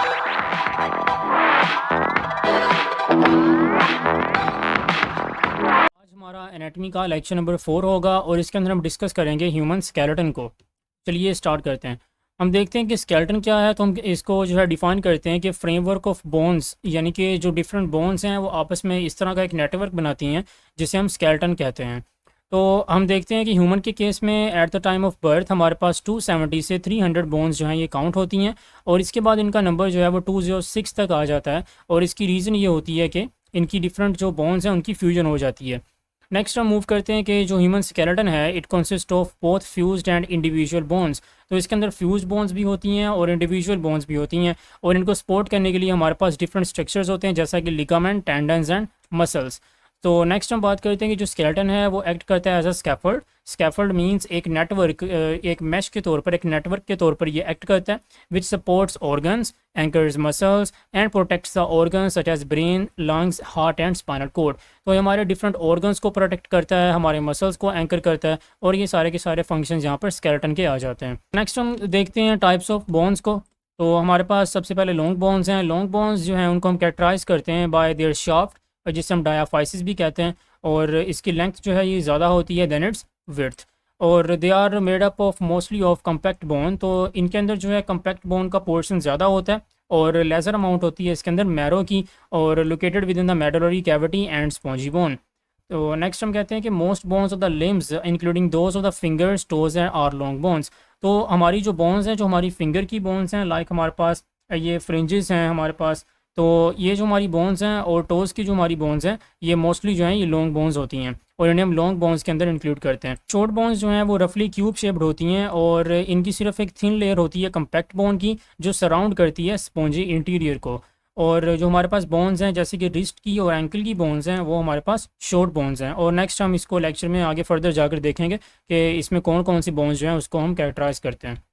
आज हमारा एनाटॉमी का लेक्चर नंबर 4 होगा और इसके अंदर हम डिस्कस करेंगे ह्यूमन स्केलेटन को। चलिए स्टार्ट करते हैं। हम देखते हैं कि स्केलेटन क्या है, तो हम इसको जो है डिफ़ाइन करते हैं कि फ्रेमवर्क ऑफ बोन्स, यानी कि जो डिफरेंट बोन्स हैं वो आपस में इस तरह का एक नेटवर्क बनाती हैं जिसे हम स्केलेटन कहते हैं। तो हम देखते हैं कि ह्यूमन के केस में at the time of birth हमारे पास 270 से 300 बोन्स जो हैं ये काउंट होती हैं, और इसके बाद इनका नंबर जो है वो 206 तक आ जाता है। और इसकी रीज़न ये होती है कि इनकी डिफरेंट जो बोन्स हैं उनकी फ्यूजन हो जाती है। नेक्स्ट हम मूव करते हैं कि जो ह्यूमन स्केलेटन है it consist of both fused and individual bones. तो इसके अंदर फ्यूज बोन्स भी होती हैं और इंडिविजुअल बोन्स भी होती हैं, और इनको सपोर्ट करने के लिए हमारे पास डिफरेंट स्ट्रक्चर्स होते हैं जैसा कि लिगामेंट, टेंडन्स एंड मसल्स। तो नेक्स्ट हम बात करते हैं कि जो स्केलेटन है वो एक्ट करता है as a scaffold. Scaffold means एक नेटवर्क, एक मैश के तौर पर, एक नेटवर्क के तौर पर ये एक्ट करता है which supports organs, anchors muscles and protects the organs such as brain, lungs, heart and spinal cord. तो ये हमारे डिफरेंट ऑर्गन्स को प्रोटेक्ट करता है, हमारे मसल्स को एंकर करता है, और ये सारे के सारे फंक्शंस यहाँ पर स्केलेटन के आ जाते हैं। नेक्स्ट हम देखते हैं टाइप्स ऑफ बोन्स को। तो हमारे पास सबसे पहले लॉन्ग बोन्स हैं। लॉन्ग बोन्स जो हैं उनको हम कैरेक्टराइज करते हैं बाय देयर शाफ्ट, जिसे हम डायाफाइसिस भी कहते हैं, और इसकी लेंथ जो है ये ज़्यादा होती है देन इट्स विड्थ। और they are made up of mostly of compact bone. तो इनके अंदर जो है कम्पैक्ट बोन का पोर्शन ज़्यादा होता है और लेज़र अमाउंट होती है इसके अंदर मैरो की, और located within the medullary cavity and spongy bone. तो नेक्स्ट हम कहते हैं कि most bones of the limbs including those of the fingers, toes and are long bones. तो हमारी जो बोन्स हैं, जो हमारी फिंगर की बोन्स हैं, लाइक हमारे पास ये फ्रिंजेस हैं हमारे पास, तो ये जो हमारी बोन्स हैं, और टोज़ की जो हमारी बोन्स हैं ये मोस्टली जो हैं ये लॉन्ग बोन्स होती हैं, और इन्हें हम लॉन्ग बोन्स के अंदर इंक्लूड करते हैं। शॉर्ट बोन्स जो हैं वो रफली क्यूब शेप्ड होती हैं, और इनकी सिर्फ एक थिन लेयर होती है कम्पैक्ट बोन की जो सराउंड करती है स्पॉन्जी इंटीरियर को। और जो हमारे पास बोन्स हैं जैसे कि रिस्ट की और एंकल की बोन्स हैं वो हमारे पास शॉर्ट बोन्स हैं। और नेक्स्ट हम इसको लेक्चर में आगे फर्दर जाकर देखेंगे कि इसमें कौन कौन सी बोन्स जो हैं उसको हम कैरेक्टराइज करते हैं।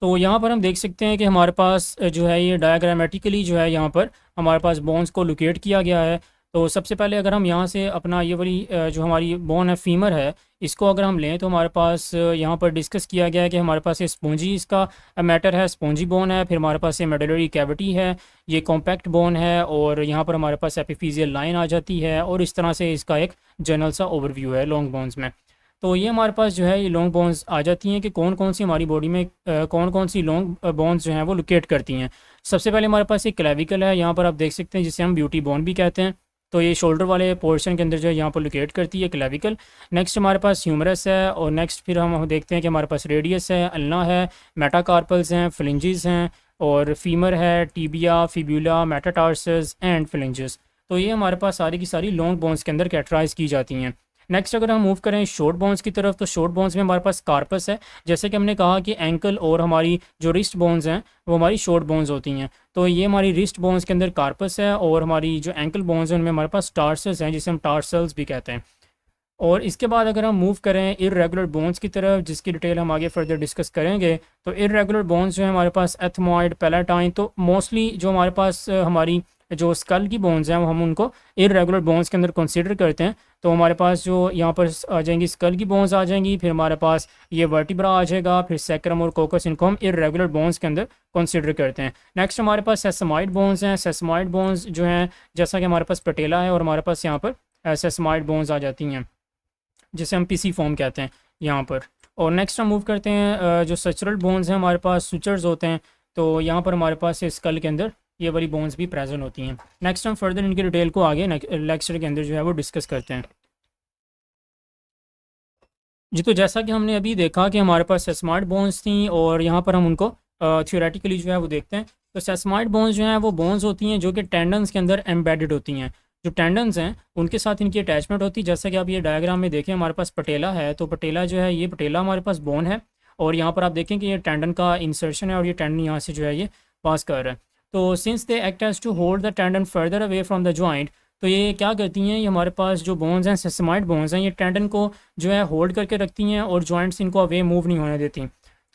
तो यहाँ पर हम देख सकते हैं कि हमारे पास जो है ये डायग्रामेटिकली जो है यहाँ पर हमारे पास बोन्स को लोकेट किया गया है। तो सबसे पहले अगर हम यहाँ से अपना ये वाली जो हमारी बोन है फीमर है, इसको अगर हम लें तो हमारे पास यहाँ पर डिस्कस किया गया है कि हमारे पास ये स्पॉन्जी इसका मैटर है, स्पॉन्जी बोन है। फिर हमारे पास ये मेडुलरी कैविटी है, ये कॉम्पैक्ट बोन है, और यहाँ पर हमारे पास एपिफिजियल लाइन आ जाती है, और इस तरह से इसका एक जनरल सा ओवरव्यू है लॉन्ग बोन्स में। तो ये हमारे पास जो है ये लॉन्ग बोन्स आ जाती हैं कि कौन कौन सी हमारी बॉडी में कौन कौन सी लॉन्ग बोन्स जो हैं वो लोकेट करती हैं। सबसे पहले हमारे पास एक क्लेविकल है, यहाँ पर आप देख सकते हैं, जिसे हम ब्यूटी बोन भी कहते हैं। तो ये शोल्डर वाले पोर्शन के अंदर जो है यहाँ पर लोकेट करती है क्लेविकल। नेक्स्ट हमारे पास ह्यूमरस है, और नेक्स्ट फिर हम देखते हैं कि हमारे पास रेडियस है, अल्ना है, मेटाकार्पल्स हैं, फ्लिंजेस हैं, और फीमर है, टीबिया, फिब्यूला, मेटाटार्सस एंड फ्लिंजेस। तो ये हमारे पास सारी की सारी लॉन्ग बोन्स के अंदर कैटेगराइज की जाती हैं। नेक्स्ट अगर हम मूव करें शॉर्ट बोन्स की तरफ, तो शॉर्ट बोन्स में हमारे पास कार्पस है। जैसे कि हमने कहा कि एंकल और हमारी जो रिस्ट बोन्स हैं वो हमारी शॉर्ट बोन्स होती हैं, तो ये हमारी रिस्ट बोन्स के अंदर कार्पस है, और हमारी जो एंकल बोन्स हैं उनमें हमारे पास टार्सल्स हैं जिसे हम टार्सल्स भी कहते हैं। और इसके बाद अगर हम मूव करें इर्रेगुलर बोन्स की तरफ, जिसकी डिटेल हम आगे फर्दर डिस्कस करेंगे, तो इर्रेगुलर बोन्स जो है हमारे पास एथमॉइड, पैलेटाइन, तो मोस्टली जो हमारे पास हमारी जो स्कल की बोन्स हैं वो हम उनको इर्रेगुलर बोन्स के अंदर कंसीडर करते हैं। तो हमारे पास जो यहाँ पर आ जाएंगी स्कल की बोन्स आ जाएंगी, फिर हमारे पास ये वर्टिब्रा आ जाएगा, फिर सैक्रम और कोकस, इनको हम इर्रेगुलर बोन्स के अंदर कंसीडर करते हैं। नेक्स्ट हमारे पास सेसमाइड बोन्स हैं। सेसमाइड बोन्स जो हैं जैसा कि हमारे पास पटेला है, और हमारे पास यहाँ पर सेसमाइड बोन्स आ जाती हैं जिसे हम पीसी फॉर्म कहते हैं यहाँ पर। और नेक्स्ट हम मूव करते हैं जो स्ट्रक्चरल बोन्स हैं, हमारे पास सुचर्स होते हैं। तो यहाँ पर हमारे पास स्कल के अंदर ये वाली बोन्स भी प्रेजेंट होती हैं। नेक्स्ट हम फर्दर इनकी डिटेल को आगे लेक्चर के अंदर जो है वो डिस्कस करते हैं जी। तो जैसा कि हमने अभी देखा कि हमारे पास सेसमाइड बोन्स थी, और यहाँ पर हम उनको थ्योरेटिकली जो है वो देखते हैं। तो सेसमाइड बोन्स जो हैं वो बोन्स होती हैं जो कि टेंडन्स के अंदर एम्बेडेड होती हैं। जो टेंडन्स हैं उनके साथ इनकी अटैचमेंट होती है। जैसा कि आप ये डायग्राम में देखें, हमारे पास पटेला है, तो पटेला जो है ये पटेला हमारे पास बोन है, और यहाँ पर आप देखें कि ये टेंडन का इंसर्शन है, और ये टेंडन यहाँ से जो है ये पास कर रहा है। तो since they act as to hold the tendon further away from the joint, तो ये क्या करती हैं, ये हमारे पास जो बोन्स हैं सेसमाइड बोन्स हैं, ये टेंडन को जो है होल्ड करके रखती हैं, और जॉइंट्स इनको अवे मूव नहीं होने देती।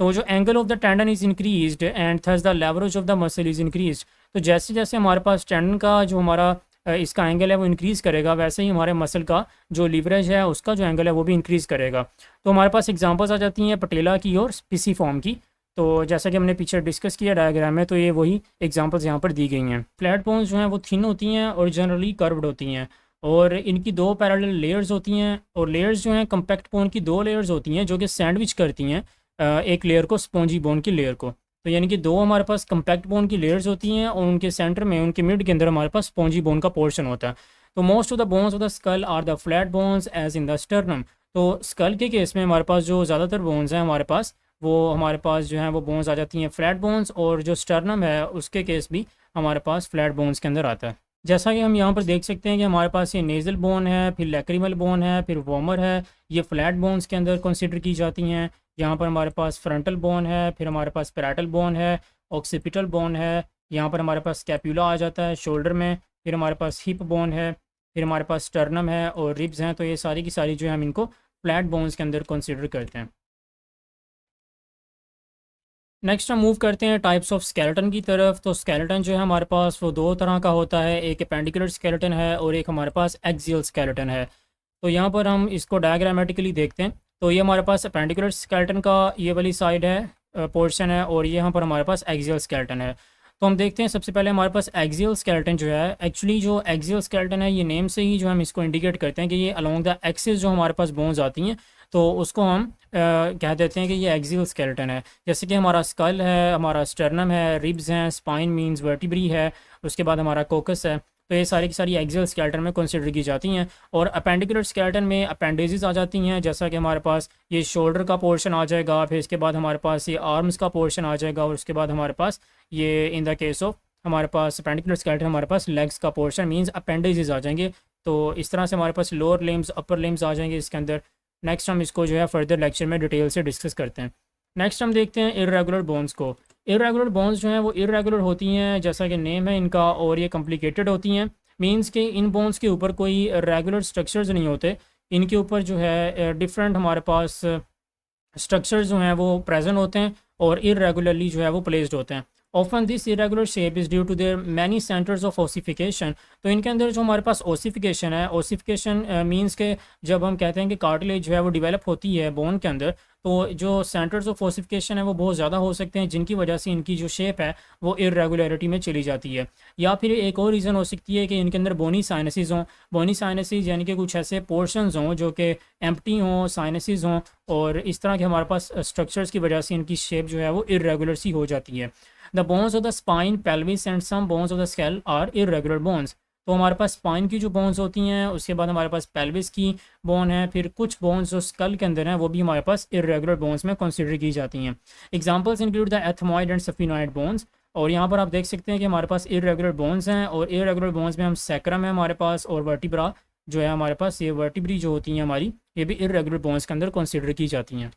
तो जो angle of the tendon is increased and thus the leverage of the muscle is increased. तो जैसे जैसे हमारे पास टेंडन का जो हमारा इसका एंगल है वो इंक्रीज़ करेगा, वैसे ही हमारे मसल का जो लीवरेज है उसका जो एंगल है वो भी इंक्रीज़ करेगा। तो हमारे पास एग्जांपल्स आ जाती हैं पटेला की और पीसी फॉर्म की। तो जैसा कि हमने पीछे डिस्कस किया डायग्राम में, तो ये वही एग्जांपल्स यहाँ पर दी गई हैं। फ्लैट बोन्स जो हैं वो थिन होती हैं और जनरली कर्व्ड होती हैं, और इनकी दो पैरेलल लेयर्स होती हैं, और लेयर्स जो हैं कम्पैक्ट बोन की दो लेयर्स होती हैं जो कि सैंडविच करती हैं एक लेयर को स्पॉन्जी बोन की लेयर को। तो यानी कि दो हमारे पास कम्पैक्ट बोन की लेयर्स होती हैं और उनके सेंटर में, उनके मिड के अंदर हमारे पास स्पॉन्जी बोन का पोर्शन होता है। तो most of the bones of the skull are the flat bones as in the sternum. तो स्कल के केस में हमारे पास जो ज़्यादातर बोन्स हैं हमारे पास, वो हमारे पास जो है वो बोन्स आ जाती हैं फ्लैट बोन्स, और जो स्टर्नम है उसके केस भी हमारे पास फ्लैट बोन्स के अंदर आता है। जैसा कि हम यहाँ पर देख सकते हैं कि हमारे पास ये नेज़ल बोन है, फिर लैक्रिमल बोन है, फिर वॉमर है, ये फ्लैट बोन्स के अंदर कंसिडर की जाती हैं। यहाँ पर हमारे पास फ्रंटल बोन है, फिर हमारे पास पैराटल बोन है, ऑक्सीपिटल बोन है, यहाँ पर हमारे पास स्कैपुला आ जाता है शोल्डर में, फिर हमारे पास हिप बोन है, फिर हमारे पास स्टर्नम है और रिब्स हैं। तो ये सारी की सारी जो है हम इनको फ्लैट बोन्स के अंदर कंसिडर करते हैं। नेक्स्ट हम मूव करते हैं टाइप्स ऑफ स्केलेटन की तरफ। तो स्केलेटन जो है हमारे पास वो दो तरह का होता है, एक अपेंडिकुलर स्केलेटन है और एक हमारे पास एक्सियल स्केलेटन है। तो यहाँ पर हम इसको डायग्रामेटिकली देखते हैं। तो ये हमारे पास अपेंडिकुलर स्केलेटन का ये वाली साइड है, पोर्शन है, और ये यहाँ पर हमारे पास एक्सियल स्केलेटन है। तो हम देखते हैं सबसे पहले हमारे पास एक्सियल स्केलेटन जो है, एक्चुअली जो एक्सियल स्केलेटन है ये नेम से ही जो हम इसको इंडिकेट करते हैं कि ये अलोंग द एक्सिस जो हमारे पास बोन्स आती हैं, तो उसको हम कह देते हैं कि ये एक्सियल स्केलेटन है। जैसे कि हमारा स्कल है, हमारा स्टर्नम है, रिब्स हैं, स्पाइन मींस वर्टिब्री है, उसके बाद हमारा कोकस है। तो ये सारी की सारी एक्सियल स्केलेटन में कंसिडर की जाती हैं। और अपेंडिकुलर स्केलेटन में अपेंडेजेस आ जाती हैं, जैसा कि हमारे पास ये शोल्डर का पोर्शन आ जाएगा, फिर इसके बाद हमारे पास ये आर्म्स का पोर्शन आ जाएगा, और उसके बाद हमारे पास ये इन द केस ऑफ हमारे पास अपेंडिकुलर स्केलेटन हमारे पास लेग्स का पोर्शन मींस अपेंडेजेस आ जाएंगे। तो इस तरह से हमारे पास लोअर लिम्स अपर लिम्स आ जाएंगे इसके अंदर। नेक्स्ट हम इसको जो है फर्दर लेक्चर में डिटेल से डिस्कस करते हैं। नेक्स्ट हम देखते हैं इर्रेगुलर बोन्स को। इर्रेगुलर बोन्स जो हैं वो इर्रेगुलर होती हैं, जैसा कि नेम है इनका, और ये कॉम्प्लिकेटेड होती हैं। मींस कि इन बोन्स के ऊपर कोई रेगुलर स्ट्रक्चर्स नहीं होते, इनके ऊपर जो है डिफरेंट हमारे पास स्ट्रक्चर्स जो हैं वो प्रेजेंट होते हैं और इरेगुलरली जो है वो प्लेस्ड होते हैं। Often this irregular shape is due to their many centres of ossification. तो इनके अंदर जो हमारे पास ओसिफिकेशन है, ओसिफिकेशन मींस के जब हम कहते हैं कि कार्टिलेज जो है वो डेवलप होती है बोन के अंदर, तो जो सेंटर्स ऑफ ओसिफिकेशन है वो बहुत ज़्यादा हो सकते हैं, जिनकी वजह से इनकी जो शेप है वो इरेगुलरिटी में चली जाती है। या फिर एक और रीज़न हो सकती है कि इनके अंदर बोनी साइनसिस हों। बोनी साइनसिस यानी कि कुछ ऐसे पोर्शंस हों जो कि एम्प्टी हों, साइनसिस हों, और इस तरह के हमारे पास स्ट्रक्चर्स की वजह से इनकी शेप जो है वो इरेगुलर सी हो जाती है। The bones of the spine, pelvis and some bones of the skull are irregular bones. तो हमारे पास स्पाइन की जो बोन्स होती हैं, उसके बाद हमारे पास पेल्विस की बोन है, फिर कुछ बोन्स जो स्कल के अंदर हैं वो भी हमारे पास इरेगुलर बोन्स में कंसिडर की जाती हैं। Examples include the ethmoid and sphenoid bones. और यहाँ पर आप देख सकते हैं कि हमारे पास इरेगुलर बोन्स हैं, और इरेगुलर बोन्स में हम सैक्रम है हमारे पास, और वर्टिब्रा जो है हमारे पास, ये वर्टिब्री जो होती हैं हमारी, ये भी इरेगुलर बोन्स के अंदर कंसिडर की जाती हैं।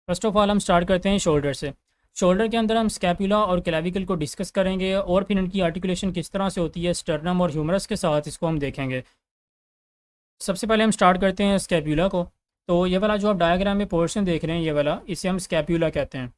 फर्स्ट ऑफ ऑल हम स्टार्ट करते हैं शोल्डर से। शोल्डर के अंदर हम स्कैपुला और क्लेविकल को डिस्कस करेंगे, और फिर इनकी आर्टिकुलेशन किस तरह से होती है स्टर्नम और ह्यूमरस के साथ, इसको हम देखेंगे। सबसे पहले हम स्टार्ट करते हैं स्कैपुला को। तो ये वाला जो आप डायग्राम में पोर्शन देख रहे हैं, ये वाला, इसे हम स्कैपुला कहते हैं।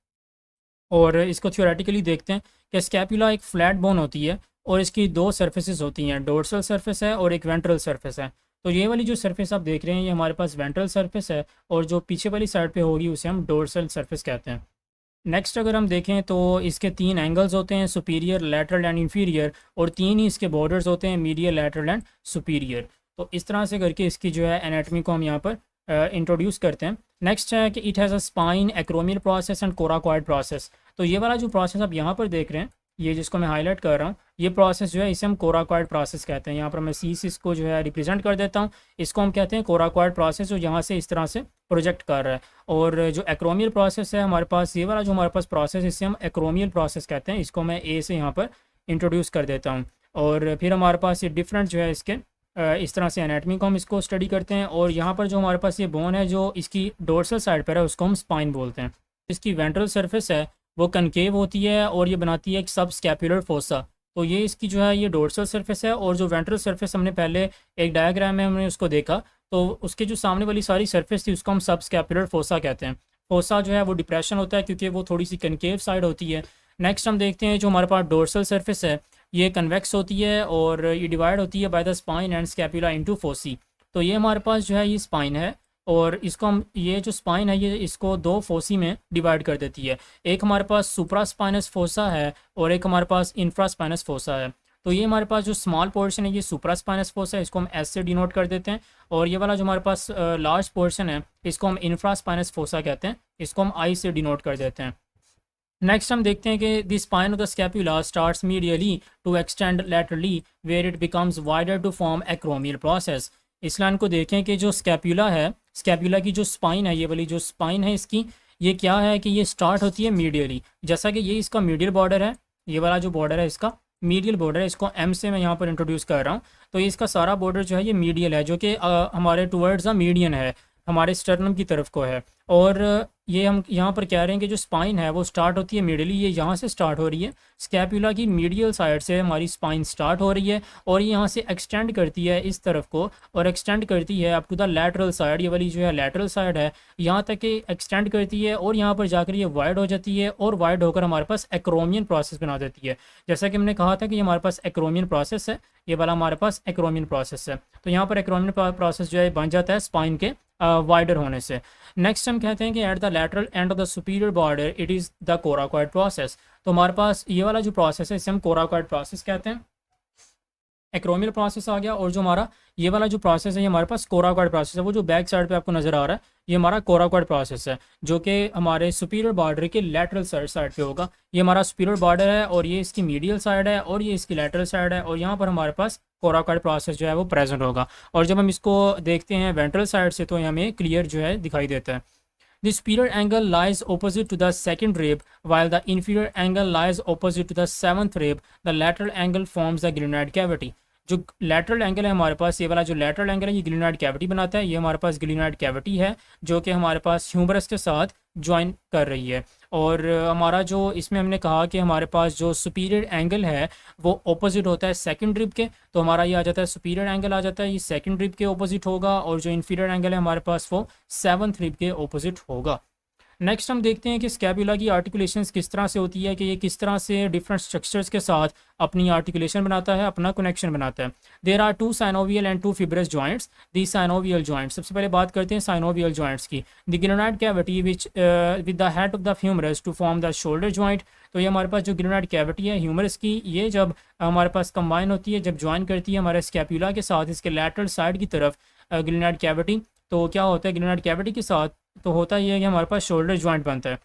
और इसको थ्योरेटिकली देखते हैं कि स्कैपुला एक फ्लैट बोन होती है, और इसकी दो सर्फेसिस होती हैं, डोर्सल सरफेस है और एक वेंट्रल सरफेस है। तो ये वाली जो सरफेस आप देख रहे हैं ये हमारे पास वेंट्रल सरफेस है, और जो पीछे वाली साइड पे होगी उसे हम डोर्सल सरफेस कहते हैं। नेक्स्ट अगर हम देखें तो इसके तीन एंगल्स होते हैं, सुपीरियर, लैटरल एंड इंफीरियर, और तीन ही इसके बॉर्डर्स होते हैं, मीडियल, लैटरल एंड सुपीरियर। तो इस तरह से करके इसकी जो है एनाटमी को हम यहाँ पर इंट्रोड्यूस करते हैं। नेक्स्ट है कि it has a spine, acromial process and coracoid process. तो ये वाला जो प्रोसेस आप यहाँ पर देख रहे हैं, ये जिसको मैं हाईलाइट कर रहा हूँ, ये प्रोसेस जो है इसे हम कोराकॉइड प्रोसेस कहते हैं। यहाँ पर मैं इसको जो है रिप्रेजेंट कर देता हूँ, इसको हम कहते हैं कोराकॉइड प्रोसेस, जो यहाँ से इस तरह से प्रोजेक्ट कर रहा है। और जो एक्रोमियल प्रोसेस है हमारे पास, ये वाला जो हमारे पास प्रोसेस, इसे हम एक्रोमियल प्रोसेस कहते हैं। इसको मैं ए से यहाँ पर इंट्रोड्यूस कर देता हूँ। और फिर हमारे पास ये डिफरेंट जो है इसके इस तरह से एनाटमी को हम इसको स्टडी करते हैं। और यहाँ पर जो हमारे पास ये बोन है जो इसकी डोर्सल साइड पर है, उसको हम स्पाइन बोलते हैं। इसकी वेंट्रल सरफेस है वो कनकेव होती है, और ये बनाती है एक सब स्कैपुलर फोसा। तो ये इसकी जो है ये डोर्सल सरफेस है, और जो वेंट्रल सरफेस हमने पहले एक डायग्राम में हमने उसको देखा, तो उसके जो सामने वाली सारी सरफेस थी उसको हम सब स्कैपुलर फोसा कहते हैं। फोसा जो है वो डिप्रेशन होता है क्योंकि वो थोड़ी सी कनकेव साइड होती है। नेक्स्ट हम देखते हैं जो हमारे पास डोर्सल सरफेस है, ये कन्वेक्स होती है, और ये डिवाइड होती है by the spine and scapula into foci. तो ये हमारे पास जो है ये स्पाइन है, और इसको हम ये जो स्पाइन है ये इसको दो फोसी में डिवाइड कर देती है। एक हमारे पास सुप्रा स्पाइनस फोसा है और एक हमारे पास इंफ्रा स्पाइनस फोसा है। तो ये हमारे पास जो स्मॉल पोर्शन है ये सुप्रा स्पाइनस फोसा है, इसको हम एस से डिनोट कर देते हैं। और ये वाला जो हमारे पास लार्ज पोर्शन है इसको हम इंफ्रा स्पाइनस फोसा कहते हैं, इसको हम आई से डिनोट कर देते हैं। नेक्स्ट हम देखते हैं कि the spine of the scapula starts medially to extend laterally where it becomes wider to form acromial process. इस लाइन को देखें कि जो स्कैपुला है, स्कैपुला की जो स्पाइन है, ये वाली जो स्पाइन है इसकी, ये क्या है कि ये स्टार्ट होती है मीडियली। जैसा कि ये इसका मीडियल बॉर्डर है, ये वाला जो बॉर्डर है इसका मीडियल बॉर्डर है, इसको एम से मैं यहाँ पर इंट्रोड्यूस कर रहा हूँ। तो इसका सारा बॉर्डर जो है ये मीडियल है, जो कि हमारे टुवर्ड्स द मीडियन है, हमारे स्टर्नम की तरफ को है। और ये हम यहाँ पर कह रहे हैं कि जो स्पाइन है वो स्टार्ट होती है मीडियली, ये यहाँ से स्टार्ट हो रही है, स्कैपुला की मीडियल साइड से हमारी स्पाइन स्टार्ट हो रही है और ये यहाँ से एक्सटेंड करती है इस तरफ को और एक्सटेंड करती है up to the lateral side. ये वाली जो है लैटरल साइड है, यहाँ तक कि एक्सटेंड करती है और यहाँ पर जाकर ये वाइड हो जाती है और वाइड होकर हमारे पास एक्रोमियन प्रोसेस बना देती है। जैसा कि हमने कहा था कि ये हमारे पास एक्रोमियन प्रोसेस है, ये वाला हमारे पास एक्रोमियन प्रोसेस है। तो यहाँ पर एक्रोमियन प्रोसेस जो है बन जाता है स्पाइन के वाइडर होने से। नेक्स्ट हम कहते हैं कि at the lateral and of the superior border it is the coracoid process. तो हमारे पास ये वाला जो प्रोसेस है इसे हम कोराकॉइड प्रोसेस कहते हैं। एक्रोमियल प्रोसेस आ गया और जो हमारा ये वाला जो प्रोसेस है ये हमारे पास कोराकॉइड प्रोसेस है। वो जो बैक साइड पे आपको नज़र आ रहा है ये हमारा कोराकॉइड प्रोसेस है, जो कि हमारे सुपीरियर बॉर्डर के लेटरल साइड पे होगा। ये हमारा सुपीरियर बॉर्डर है और ये इसकी मीडियल साइड है और ये इसकी लेटरल साइड है और यहाँ पर हमारे पास कोराकॉइड प्रोसेस जो है वो प्रेजेंट होगा। और जब हम इसको देखते हैं वेंट्रल साइड से तो हमें क्लियर जो है दिखाई देता है। The superior angle lies opposite to the second rib, while the inferior angle lies opposite to the seventh rib. The lateral angle forms the glenoid cavity. जो lateral angle है हमारे पास, ये वाला जो lateral angle है ये glenoid cavity बनाता है। ये हमारे पास glenoid cavity है जो कि हमारे पास ह्यूमरस के साथ ज्वाइन कर रही है। और हमारा जो इसमें हमने कहा कि हमारे पास जो सुपीरियर एंगल है वो ऑपोजिट होता है सेकंड रिब के, तो हमारा ये आ जाता है सुपीरियर एंगल आ जाता है, ये सेकंड रिब के ऑपोजिट होगा। और जो इन्फीरियर एंगल है हमारे पास वो सेवन्थ रिब के ऑपोजिट होगा। नेक्स्ट हम देखते हैं कि स्कैपुला की आर्टिकुलेशंस किस तरह से होती है, कि ये किस तरह से डिफरेंट स्ट्रक्चर्स के साथ अपनी आर्टिकुलेशन बनाता है, अपना कनेक्शन बनाता है। There are 2 synovial and 2 fibrous joints. The synovial joints, सबसे पहले बात करते हैं साइनोवियल जॉइंट्स की। The glenoid cavity which with the head of the humerus to form the shoulder joint. तो ये हमारे पास जो ग्लेनोइड कैविटी है ह्यूमरस की, ये जब हमारे पास कंबाइन होती है, जब ज्वाइन करती है हमारे स्कैपुला के साथ इसके लैटरल साइड की तरफ ग्लेनोइड कैविटी, तो क्या होता है ग्लेनोइड कैविटी के साथ तो होता ही है कि हमारे पास शोल्डर जॉइंट बनता है।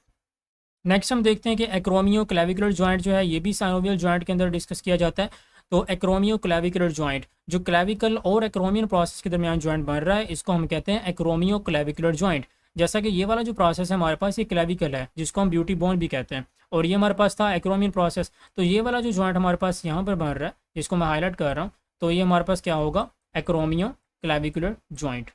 नेक्स्ट हम देखते हैं कि एक्रोमियो क्लेविकुलर जॉइंट जो है ये भी साइनोवियल जॉइंट के अंदर डिस्कस किया जाता है। तो एक्रोमियो क्लेविकुलर जॉइंट, जो क्लेविकल और एक्रोमियन प्रोसेस के दरमियान जॉइंट बन रहा है, इसको हम कहते हैं एक्रोमियो क्लेविकुलर जॉइंट। जैसा कि ये वाला जो प्रोसेस है हमारे पास ये क्लेविकल है, जिसको हम ब्यूटी बोन भी कहते हैं, और ये हमारे पास था एक्रोमियन प्रोसेस। तो ये वाला जो जॉइंट हमारे पास यहाँ पर बन रहा है, जिसको मैं हाईलाइट कर रहा हूँ, तो ये हमारे पास क्या होगा, एक्रोमियो क्लेविकुलर जॉइंट।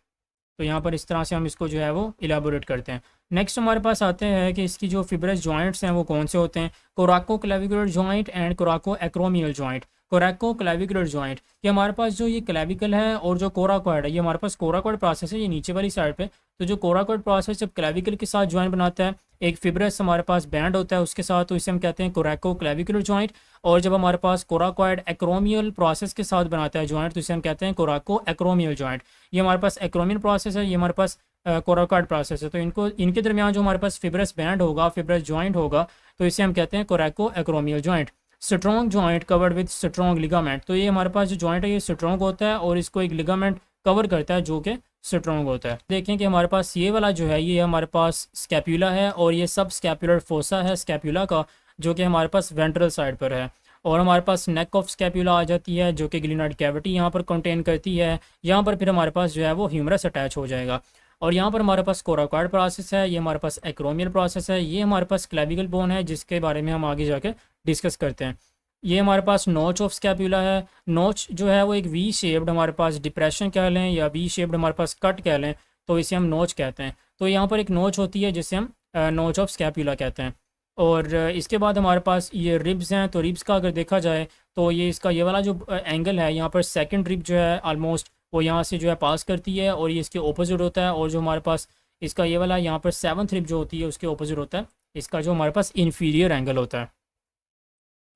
तो यहाँ पर इस तरह से हम इसको जो है वो इलाबोरेट करते हैं। नेक्स्ट हमारे पास आते हैं कि इसकी जो फिब्रस जॉइंट्स हैं वो कौन से होते हैं। Coracoclavicular joint and coracoacromial joint. Coracoclavicular joint, ये हमारे पास जो ये क्लेविकल है और जो कोराकॉइड है, ये हमारे पास कोराकॉइड प्रोसेस है, ये नीचे वाली साइड पे। तो जो कोराकॉइड प्रोसेस जब क्लेविकल के साथ जॉइंट बनाता है, एक फिब्रस हमारे पास बैंड होता है उसके साथ, तो इसे हम कहते हैं कोराको क्लेविकुलर जॉइंट। और जब हमारे पास कोराकॉइड एक्रोमियल प्रोसेस के साथ बनाता है जॉइंट, तो इसे हम कहते हैं कोराको एक्रोमियल जॉइंट। ये हमारे पास एक्रोमियल प्रोसेस है, ये हमारे पास कोराकॉइड प्रोसेस है। तो इनके दरमियान जो हमारे पास फिब्रस बैंड होगा, फिब्रस जॉइंट होगा, तो इसे हम कहते हैं coracoacromial joint. Strong joint covered with strong ligament, तो ये हमारे पास जो जॉइंट है ये स्ट्रॉन्ग होता है और इसको एक लिगामेंट कवर करता है जो कि स्ट्रॉन्ग होता है। देखें कि हमारे पास ये वाला जो है ये हमारे पास स्कैपुला है और ये सब स्कैपुलर फोसा है स्कैपुला का, जो कि हमारे पास वेंट्रल साइड पर है। और हमारे पास नेक ऑफ स्कैपुला आ जाती है जो कि ग्लेनोइड कैविटी यहाँ पर कंटेन करती है। यहाँ पर फिर हमारे पास जो है वो ह्यूमरस अटैच हो जाएगा। और यहाँ पर हमारे पास कोराकॉइड प्रोसेस है, ये हमारे पास एक्रोमियल प्रोसेस है, ये हमारे पास क्लेविकल बोन है जिसके बारे में हम आगे जाके डिस्कस करते हैं। ये हमारे पास नोच ऑफ स्कैपुला है। नोच जो है वो एक वी शेप्ड हमारे पास डिप्रेशन कह लें या वी शेप्ड हमारे पास कट कह लें, तो इसे हम नोच कहते हैं। तो यहाँ पर एक नोच होती है जिसे हम नोच ऑफ स्कैपुला कहते हैं। और इसके बाद हमारे पास ये रिब्स हैं, तो रिब्स का अगर देखा जाए तो ये इसका ये वाला जो एंगल है यहाँ पर सेकंड रिब जो है ऑलमोस्ट वो यहाँ से जो है पास करती है और ये इसके ऑपोजिट होता है। और जो हमारे पास इसका ये वाला यहाँ पर सेवन्थ रिब जो होती है उसके ऑपोजिट होता है इसका जो हमारे पास इन्फीरियर एंगल होता है।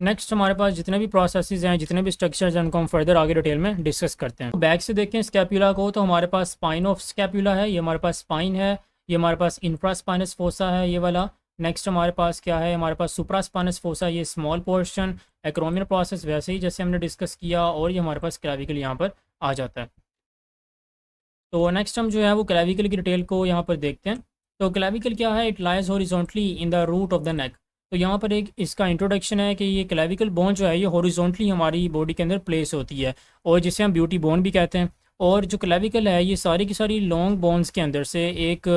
नेक्स्ट हमारे पास जितने भी प्रोसेसेस हैं, जितने भी स्ट्रक्चर्स हैं, उनको हम फर्दर आगे डिटेल में डिस्कस करते हैं। तो बैक से देखें स्कैपुला को, तो हमारे पास स्पाइन ऑफ स्कैपुला है, ये हमारे पास स्पाइन है, ये हमारे पास इंफ्रास्पाइनस फोसा है ये वाला। नेक्स्ट हमारे पास क्या है, हमारे पास सुप्रास्पाइनस फोसा, ये स्मॉल पोर्शन, एक्रोमियल प्रोसेस वैसे ही जैसे हमने डिस्कस किया, और ये हमारे पास क्लैविकल यहाँ पर आ जाता है। तो नेक्स्ट हम जो है वो क्लैविकल की डिटेल को यहाँ पर देखते हैं। तो क्लैविकल क्या है, it lies horizontally in the root of the neck. तो यहाँ पर एक इसका इंट्रोडक्शन है कि ये क्लैविकल बोन जो है ये हॉरिजॉन्टली हमारी बॉडी के अंदर प्लेस होती है, और जिसे हम ब्यूटी बोन भी कहते हैं। और जो क्लैविकल है ये सारी की सारी लॉन्ग बोन्स के अंदर से एक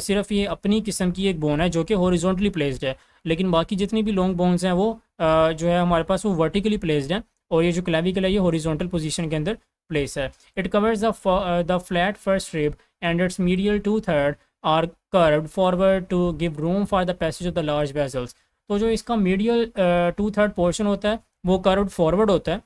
सिर्फ ये अपनी किस्म की एक बोन है जो कि हॉरिजॉन्टली प्लेस्ड है, लेकिन बाकी जितनी भी लॉन्ग बोन्स हैं वो जो है हमारे पास वो वर्टिकली प्लेस्ड हैं, और ये जो क्लैविकल है ये हॉरिजॉन्टल पोजीशन के अंदर प्लेस है। It covers the flat first rib and its medial 2/3 are curved forward to give room for the passage of the large vessels. तो जो इसका मीडियल 2/3 पोर्शन होता है वो कर्व्ड फॉरवर्ड होता है,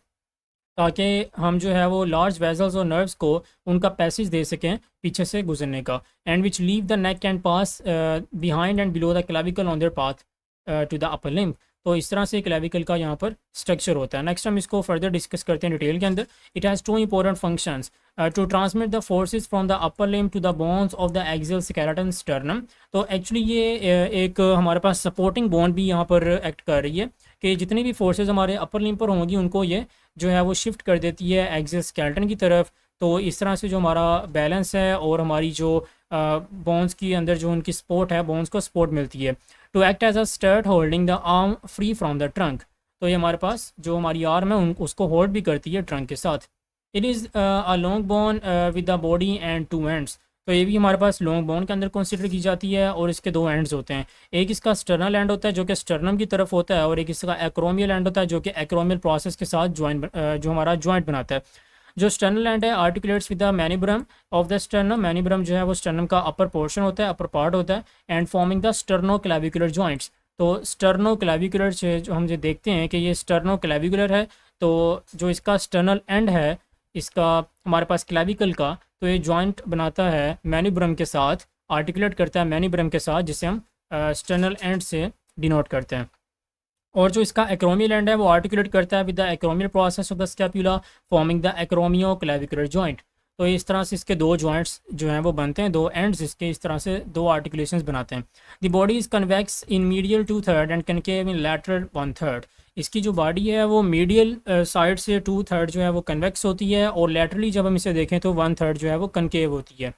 ताकि हम जो है वो लार्ज वेसल्स और नर्व्स को उनका पैसेज दे सकें पीछे से गुजरने का। And which leave the neck and pass behind and below the clavicle on their path to the upper limb. तो इस तरह से क्लैविकल का यहाँ पर स्ट्रक्चर होता है। नेक्स्ट हम इसको फर्दर डिस्कस करते हैं डिटेल के अंदर। It has two important functions to transmit the forces from the upper limb to the bones of the axial skeleton sternum. तो एक्चुअली ये एक हमारे पास सपोर्टिंग बोन भी यहाँ पर एक्ट कर रही है कि जितनी भी फोर्सेस हमारे अपर लिम्ब पर होंगी उनको ये जो है वो शिफ्ट कर देती है एक्सियल स्केलेटन की तरफ। तो इस तरह से जो हमारा बैलेंस है और हमारी जो बोन्स की अंदर जो उनकी सपोर्ट है, बोन्स को सपोर्ट मिलती है। To act as a strut holding the arm free from the trunk. तो ये हमारे पास जो हमारी आर्म है उसको होल्ड भी करती है ट्रंक के साथ। It is a long bone with the body and two ends. तो ये भी हमारे पास लॉन्ग बोन के अंदर कंसिडर की जाती है, और इसके दो एंड्स होते हैं। एक इसका स्टर्नल एंड होता है जो कि स्टर्नम की तरफ होता है, और एक इसका एक्रोमियल एंड होता है जो कि एक्रोमियल प्रोसेस के साथ जो हमारा जॉइंट बनाता है। जो स्टर्नल एंड है articulates with the manubrium of the sternum. Manubrium जो है वो स्टर्नम का अपर पोर्शन होता है, अपर पार्ट होता है, and forming the sterno clavicular joints. तो स्टर्नो क्लैविकुलर से जो हम जो देखते हैं कि ये स्टर्नो क्लैविकुलर है, तो जो इसका स्टर्नल एंड है इसका हमारे पास क्लैविकल का, तो ये जॉइंट बनाता है मैनिब्रम के साथ, आर्टिकुलेट करता है मैनिब्रम के साथ, जिसे हम स्टर्नल एंड से डिनोट करते हैं। और जो इसका एक्रोमियल एंड है वो आर्टिकुलेट करता है with the acromial process of the scapula forming the acromioclavicular joint. तो इस तरह से इसके दो जॉइंट्स जो हैं वो बनते हैं, दो एंड्स इसके इस तरह से दो आर्टिकुलेशंस बनाते हैं। The body is convex in medial 2/3 and concave in lateral 1/3। इसकी जो बॉडी है वो मीडियल साइड से 2/3 जो है वो कन्वेक्स होती है, और लैटरली जब हम इसे देखें तो 1/3 जो है वो कनकेव होती है।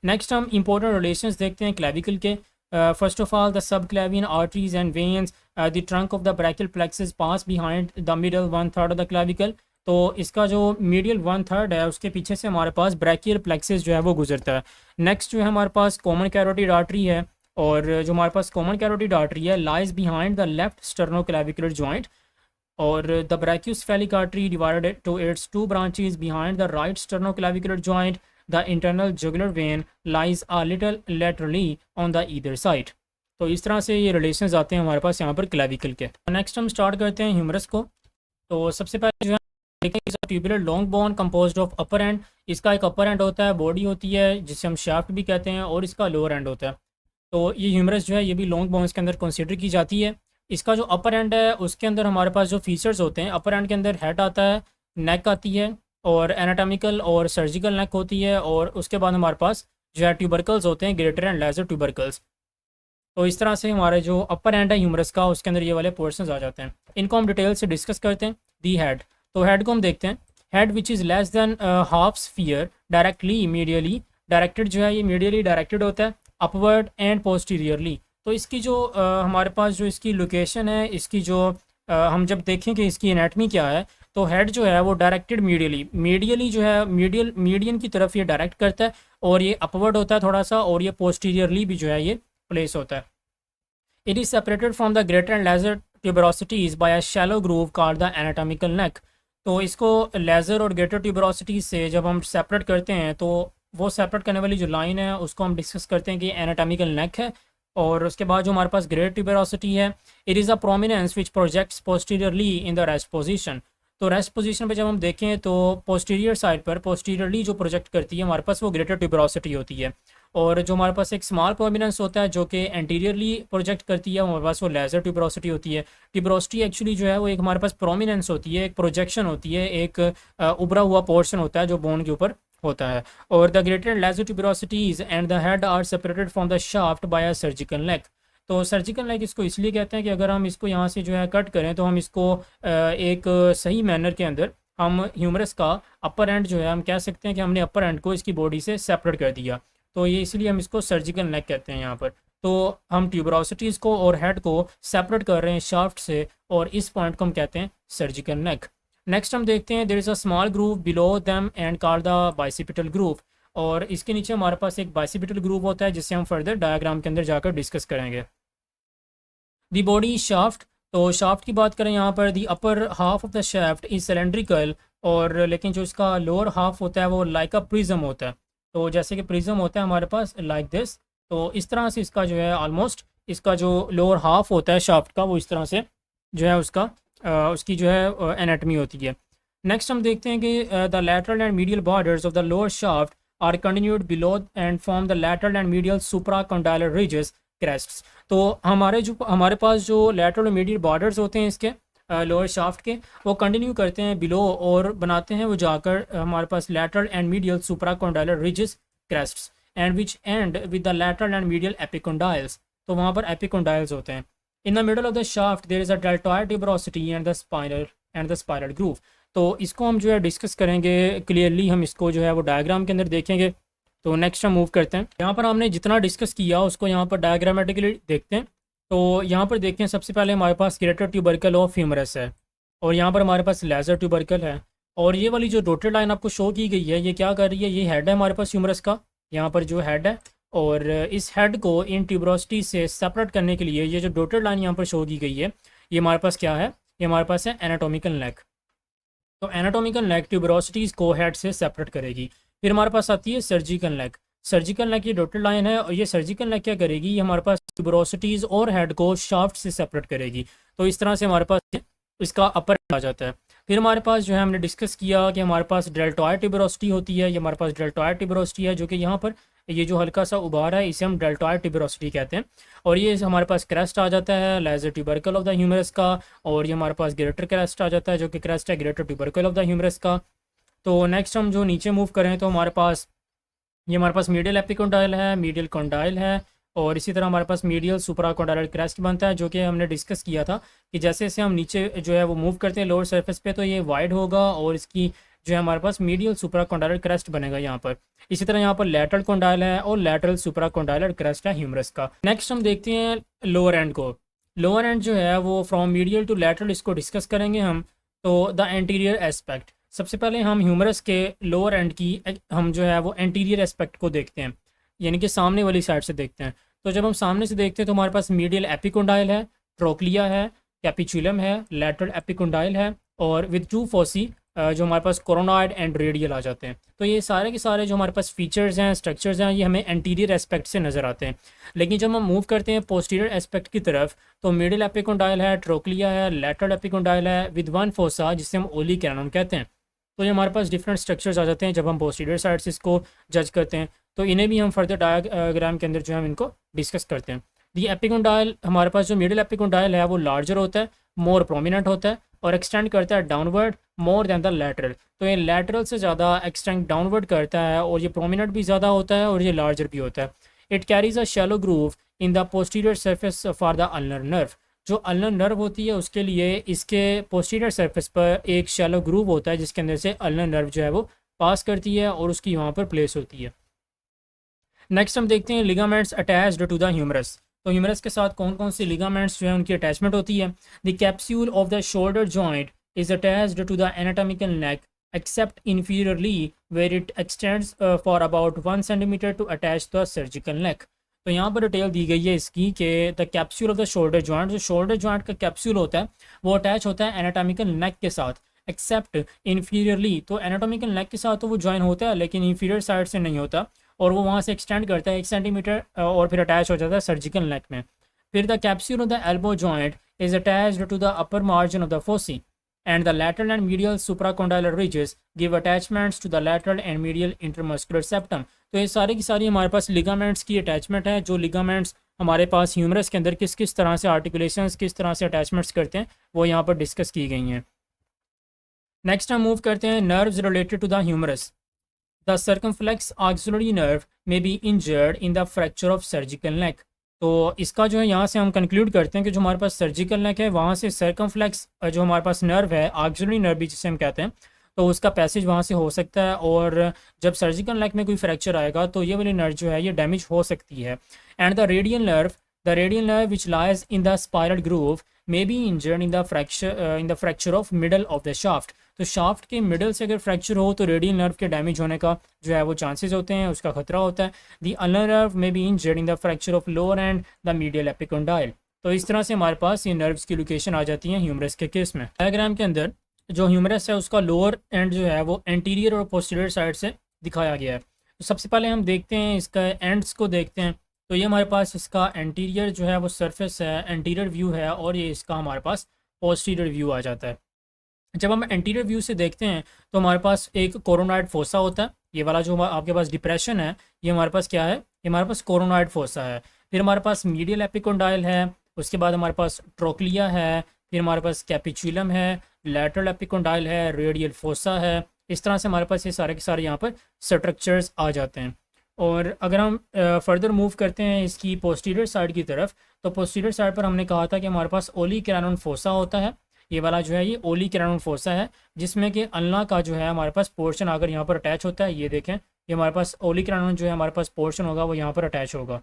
नेक्स्ट हम इंपॉर्टेंट रिलेशंस देखते हैं क्लैविकल के। First of all the subclavian arteries and veins, the trunk of the brachial plexus pass behind the middle 1/3 of the clavicle. तो इसका जो मीडियल 1/3 है उसके पीछे से हमारे पास ब्रैकियल प्लेक्सस जो है वो गुजरता है। नेक्स्ट जो है हमारे पास कॉमन कैरोटिड आर्टरी है, और जो हमारे पास कॉमन कैरोटिड आर्टरी है lies behind the left sternoclavicular joint, और the brachiocephalic artery divided to its two branches behind the right sternoclavicular joint. The internal jugular vein lies a little laterally on the either side. तो इस तरह से ये relations आते हैं हमारे पास यहाँ पर क्लैविकल के। नेक्स्ट हम स्टार्ट करते हैं ह्यूमरस को। तो सबसे पहले जो है tubular long bone composed of upper and. इसका एक अपर एंड होता है, बॉडी होती है जिसे हम शाफ्ट भी कहते हैं, और इसका लोअर एंड होता है। तो ये ह्यूमरस जो है ये भी लॉन्ग बोन्स के अंदर कंसिडर की जाती है। इसका जो अपर एंड है उसके अंदर हमारे पास जो फीचर्स होते हैं, अपर एंड के अंदर हेड आता है, नेक आती है, और एनाटॉमिकल और सर्जिकल नेक होती है, और उसके बाद हमारे पास जो है ट्यूबरकल्स होते हैं, ग्रेटर एंड लेजर ट्यूबरकल्स। तो इस तरह से हमारे जो अपर एंड है ह्यूमरस का उसके अंदर ये वाले पोर्शंस आ जाते हैं। इनको हम डिटेल से डिस्कस करते हैं। दी हेड, तो हेड को हम देखते हैं। Head which is less than half sphere directly medially directed, जो है ये मीडियली डायरेक्टेड होता है, अपवर्ड एंड पोस्टीरियरली। तो इसकी जो हमारे पास जो इसकी लोकेशन है, इसकी जो हम जब देखें कि इसकी एनाटमी क्या है, तो हेड जो है वो डायरेक्टेड मीडियली जो है मीडियन की तरफ ये डायरेक्ट करता है, और ये अपवर्ड होता है थोड़ा सा, और ये पोस्टीरियरली भी जो है ये प्लेस होता है। It is separated from the greater and lesser tuberosities by a shallow groove called the anatomical neck. तो इसको लेज़र और ग्रेटर ट्यूबरोसिटीज़ से जब हम सेपरेट करते हैं, तो वो सेपरेट करने वाली जो लाइन है उसको हम डिस्कस करते हैं कि एनाटॉमिकल नेक है। और उसके बाद जो हमारे पास ग्रेटर ट्यूबरोसिटी है, it is a prominence which projects posteriorly in the rest position. तो रेस्ट पोजीशन पे जब हम देखें तो पोस्टीरियर साइड पर पोस्टीरियरली जो प्रोजेक्ट करती है हमारे पास वो ग्रेटर ट्यूबरोसिटी होती है। और जो हमारे पास एक स्मॉल प्रोमिनेंस होता है जो कि एंटीरियरली प्रोजेक्ट करती है, हमारे पास वो लेज़र ट्यूबरोसिटी होती है। ट्यूबरोसिटी एक्चुअली जो है वो एक हमारे पास प्रोमिनेंस होती है, एक प्रोजेक्शन होती है, एक उभरा हुआ पोर्शन होता है जो बोन के ऊपर होता है। और the greater lesser tuberosities and the head are separated from the shaft by a surgical neck. तो सर्जिकल नेक इसको इसलिए कहते हैं कि अगर हम इसको यहाँ से जो है कट करें तो हम इसको एक सही मैनर के अंदर हम ह्यूमरस का अपर एंड जो है हम कह सकते हैं कि हमने अपर एंड को इसकी बॉडी से सेपरेट कर दिया, तो ये इसलिए हम इसको सर्जिकल नेक कहते हैं यहाँ पर। तो हम ट्यूबरोसिटीज़ को और हेड को सेपरेट कर रहे हैं शाफ्ट से, और इस पॉइंट को हम कहते हैं सर्जिकल नेक। नेक्स्ट हम देखते हैं there is a small groove below them and called the bicipital groove. और इसके नीचे हमारे पास एक बाइसिपिटल ग्रूव होता है जिससे हम फर्दर डायग्राम के अंदर जाकर डिस्कस करेंगे। दी बॉडी शाफ्ट, तो शाफ्ट की बात करें यहाँ पर the upper half of the shaft is cylindrical, और लेकिन जो इसका लोअर हाफ होता है वो लाइक अ प्रिज्म होता है। तो जैसे कि प्रिज्म होता है हमारे पास लाइक दिस, तो इस तरह से इसका जो है ऑलमोस्ट इसका जो लोअर हाफ होता है शाफ्ट का वो इस तरह से जो है उसका उसकी जो है एनाटमी होती है। नेक्स्ट हम देखते हैं कि the lateral and medial borders of the lower shaft are continued below and form the lateral and medial supracondylar ridges crests. तो हमारे पास जो लैटरल और मीडियल बॉर्डर्स होते हैं इसके लोअर शाफ्ट के, वो कंटिन्यू करते हैं बिलो और बनाते हैं वो जाकर हमारे पास lateral and medial supracondylar ridges crests and which end with the lateral and medial epicondyles. तो वहाँ पर एपिकोंडाइल्स होते हैं। In the middle of the shaft there is a deltoid tuberosity and the spiral groove. तो इसको हम जो है डिस्कस करेंगे क्लियरली, हम इसको जो है वो डायग्राम के अंदर देखेंगे। तो नेक्स्ट हम मूव करते हैं। यहाँ पर हमने जितना डिस्कस किया उसको यहाँ पर डायग्रामेटिकली देखते हैं। तो यहाँ पर देखें सबसे पहले हमारे पास ग्रेटर ट्यूबरकल ऑफ ह्यूमरस है, और यहाँ पर हमारे पास लेज़र ट्यूबरकल है, और ये वाली जो डॉटेड लाइन आपको शो की गई है ये क्या कर रही है, ये हेड है हमारे पास ह्यूमरस का, यहाँ पर जो हेड है, और इस हेड को इन ट्यूबरोसिटी से सेपरेट करने के लिए ये जो डॉटेड लाइन यहाँ पर शो की गई है ये हमारे पास क्या है, ये हमारे पास है एनाटोमिकल नेक। तो एनाटोमिकल नेक ट्यूबरोसिटीज़ को हेड से सेपरेट करेगी। फिर हमारे पास आती है सर्जिकल नेक। सर्जिकल नेक ये डॉटेड लाइन है, और ये सर्जिकल नेक क्या करेगी, ये हमारे पास ट्यूबरोसिटीज़ और हेड को शाफ्ट से सेपरेट करेगी। तो इस तरह से हमारे पास इसका अपर आ जाता है। फिर हमारे पास जो है हमने डिस्कस किया कि हमारे पास डेल्टॉइड ट्यूबरोसिटी होती है, ये हमारे पास डेल्टॉइड ट्यूबरोसिटी है जो कि यहाँ पर ये जो हल्का सा उभार है इसे हम डेल्टॉइड ट्यूबरोसिटी कहते हैं। और ये हमारे पास क्रेस्ट आ जाता है lesser tubercle of the humerus का, और ये हमारे पास ग्रेटर क्रेस्ट आ जाता है जो कि क्रेस्ट है greater tubercle of the humerus का। तो नेक्स्ट हम जो नीचे मूव करें तो हमारे पास मीडियल एपिकोंडाइल है, मीडियल कॉन्डाइल है, और इसी तरह हमारे पास मीडियल सुपराकॉन्डाइलर क्रेस्ट बनता है जो कि हमने डिस्कस किया था कि जैसे जैसे हम नीचे जो है वो मूव करते हैं लोअर सरफेस पे तो ये वाइड होगा और इसकी जो है हमारे पास मीडियल सुपराकॉन्डाइलर क्रेस्ट बनेगा यहाँ पर। इसी तरह यहाँ पर लैटरल कॉन्डाइल है और लैटरल सुपराकॉन्डाइलर क्रेस्ट है ह्यूमरस का। नेक्स्ट हम देखते हैं लोअर एंड को। लोअर एंड जो है वो फ्रॉम मीडियल टू लैटरल इसको डिस्कस करेंगे हम। तो द एंटीरियर एस्पेक्ट, सबसे पहले हम ह्यूमरस के लोअर एंड की हम जो है वो एंटीरियर एस्पेक्ट को देखते हैं, यानी कि सामने वाली साइड से देखते हैं। तो जब हम सामने से देखते हैं तो हमारे पास मीडियल एपिकोंडाइल है, ट्रोक्लिया है, कैपिचुलम है, लैटरल एपिकोंडाइल है, और विद टू फोसी जो हमारे पास कोरोनॉइड एंड रेडियल आ जाते हैं। तो ये सारे के सारे जो हमारे पास फीचर्स हैं, स्ट्रक्चर्स हैं, ये हमें एंटीरियर एस्पेक्ट से नज़र आते हैं। लेकिन जब हम मूव करते हैं पोस्टीरियर एस्पेक्ट की तरफ तो मिडिल एपिकोंडाइल है, ट्रोक्लिया है, लैटरल एपिकोंडाइल है विद वन फोसा जिसे हम ओली कैनन कहते हैं। तो ये हमारे पास डिफरेंट स्ट्रक्चर्स आ जाते हैं जब हम पोस्टीरियर साइड से इसको जज करते हैं। तो इन्हें भी हम फर्दर डायग्राम के अंदर जो है हम इनको डिस्कस करते हैं। दी एपिकोंडाइल, हमारे पास जो मिडिल एपिकोंडाइल है वो लार्जर होता है, मोर प्रोमिनेंट होता है और एक्सटेंड करता है downward more than the lateral. तो ये लैटरल से ज़्यादा एक्सटेंड डाउनवर्ड करता है और ये प्रोमिनेंट भी ज़्यादा होता है और ये लार्जर भी होता है। It carries a shallow groove in the posterior surface for the ulnar nerve. जो अल्नर नर्व होती है उसके लिए इसके पोस्टीरियर सरफेस पर एक शैलो ग्रूव होता है जिसके अंदर से अल्नर नर्व जो है वो पास करती है और उसकी वहाँ पर प्लेस होती है। नेक्स्ट हम देखते हैं ligaments attached to the humerus. तो ह्यूमरस के साथ कौन कौन से लिगामेंट्स जो है उनकी अटैचमेंट होती है। The capsule of the shoulder joint is attached to the anatomical neck except inferiorly where it extends for about 1 centimeter to attach the surgical neck। तो यहाँ पर डिटेल दी गई है इसकी कि the capsule of the shoulder joint, जो shoulder joint का capsule होता है वो अटैच होता है एनाटॉमिकल नेक के साथ एक्सेप्ट इन्फीरियरली। तो एनाटॉमिकल नेक के साथ तो वो ज्वाइन होता है लेकिन इन्फीरियर साइड से नहीं होता और वो वहाँ से एक्सटेंड करता है 1 सेंटीमीटर और फिर अटैच हो जाता है सर्जिकल नेक में। फिर the capsule of the elbow joint is attached to the upper margin of the fossae and the lateral and medial supracondylar ridges give attachments to the lateral and medial intermuscular septum। तो ये सारी की सारी हमारे पास ligaments की attachment है, जो ligaments हमारे पास ह्यूमरस के अंदर किस किस तरह से आर्टिकुलेशंस, किस तरह से अटैचमेंट्स करते हैं, वो यहाँ पर डिस्कस की गई हैं। नेक्स्ट हम मूव करते हैं nerves related to the humerus. The circumflex axillary nerve may be injured in the fracture of surgical neck. तो इसका जो है यहाँ से हम कंक्लूड करते हैं कि जो हमारे पास सर्जिकल नेक है वहाँ से सर्कमफ्लेक्स जो हमारे पास नर्व है, ऑक्सिलरी नर्व भी जिसे हम कहते हैं, तो उसका पैसेज वहाँ से हो सकता है। और जब सर्जिकल नेक में कोई फ्रैक्चर आएगा तो ये वाली नर्व जो है ये डैमेज हो सकती है। And the radial nerve which lies in the spiral groove may be injured in the fracture of middle of the shaft. तो शाफ्ट के मिडल से अगर फ्रैक्चर हो तो रेडियल नर्व के डैमेज होने का जो है वो चांसेस होते हैं, उसका खतरा होता है। दी ulnar nerve may be injured in the fracture of lower and the medial epicondyle. तो इस तरह से हमारे पास ये नर्व्स की लोकेशन आ जाती हैं ह्यूमरस के केस में। डायग्राम के अंदर जो ह्यूमरस है उसका लोअर एंड जो है वो एंटीरियर और पोस्टीरियर साइड से दिखाया गया है। तो सबसे पहले हम देखते हैं इसका एंड्स को देखते हैं। तो ये हमारे पास इसका एंटीरियर जो है वो सरफेस है, एंटीरियर व्यू है, और ये इसका हमारे पास पोस्टीरियर व्यू आ जाता है। जब हम एंटीरियर व्यू से देखते हैं तो हमारे पास एक कोरोनॉइड फोसा होता है। ये वाला जो आपके पास डिप्रेशन है ये हमारे पास क्या है, ये हमारे पास कोरोनॉइड फोसा है। फिर हमारे पास मीडियल एपिकोंडाइल है, उसके बाद हमारे पास ट्रोक्लिया है, फिर हमारे पास कैपिचुलम है, लैटरल एपिकोंडाइल है, रेडियल फोसा है। इस तरह से हमारे पास ये सारे के सारे यहाँ पर स्ट्रक्चर्स आ जाते हैं। और अगर हम फर्दर मूव करते हैं इसकी पोस्टीरियर साइड की तरफ, तो पोस्टीरियर साइड पर हमने कहा था कि हमारे पास ओली कैनोन फोसा होता है। ये वाला जो है ये ओली कैनोन फोसा है, जिसमें कि अल्ना का जो है हमारे पास पोर्शन अगर यहाँ पर अटैच होता है, ये देखें ये हमारे पास ओली कैनोन जो है हमारे पास पोर्शन होगा वो यहाँ पर अटैच होगा।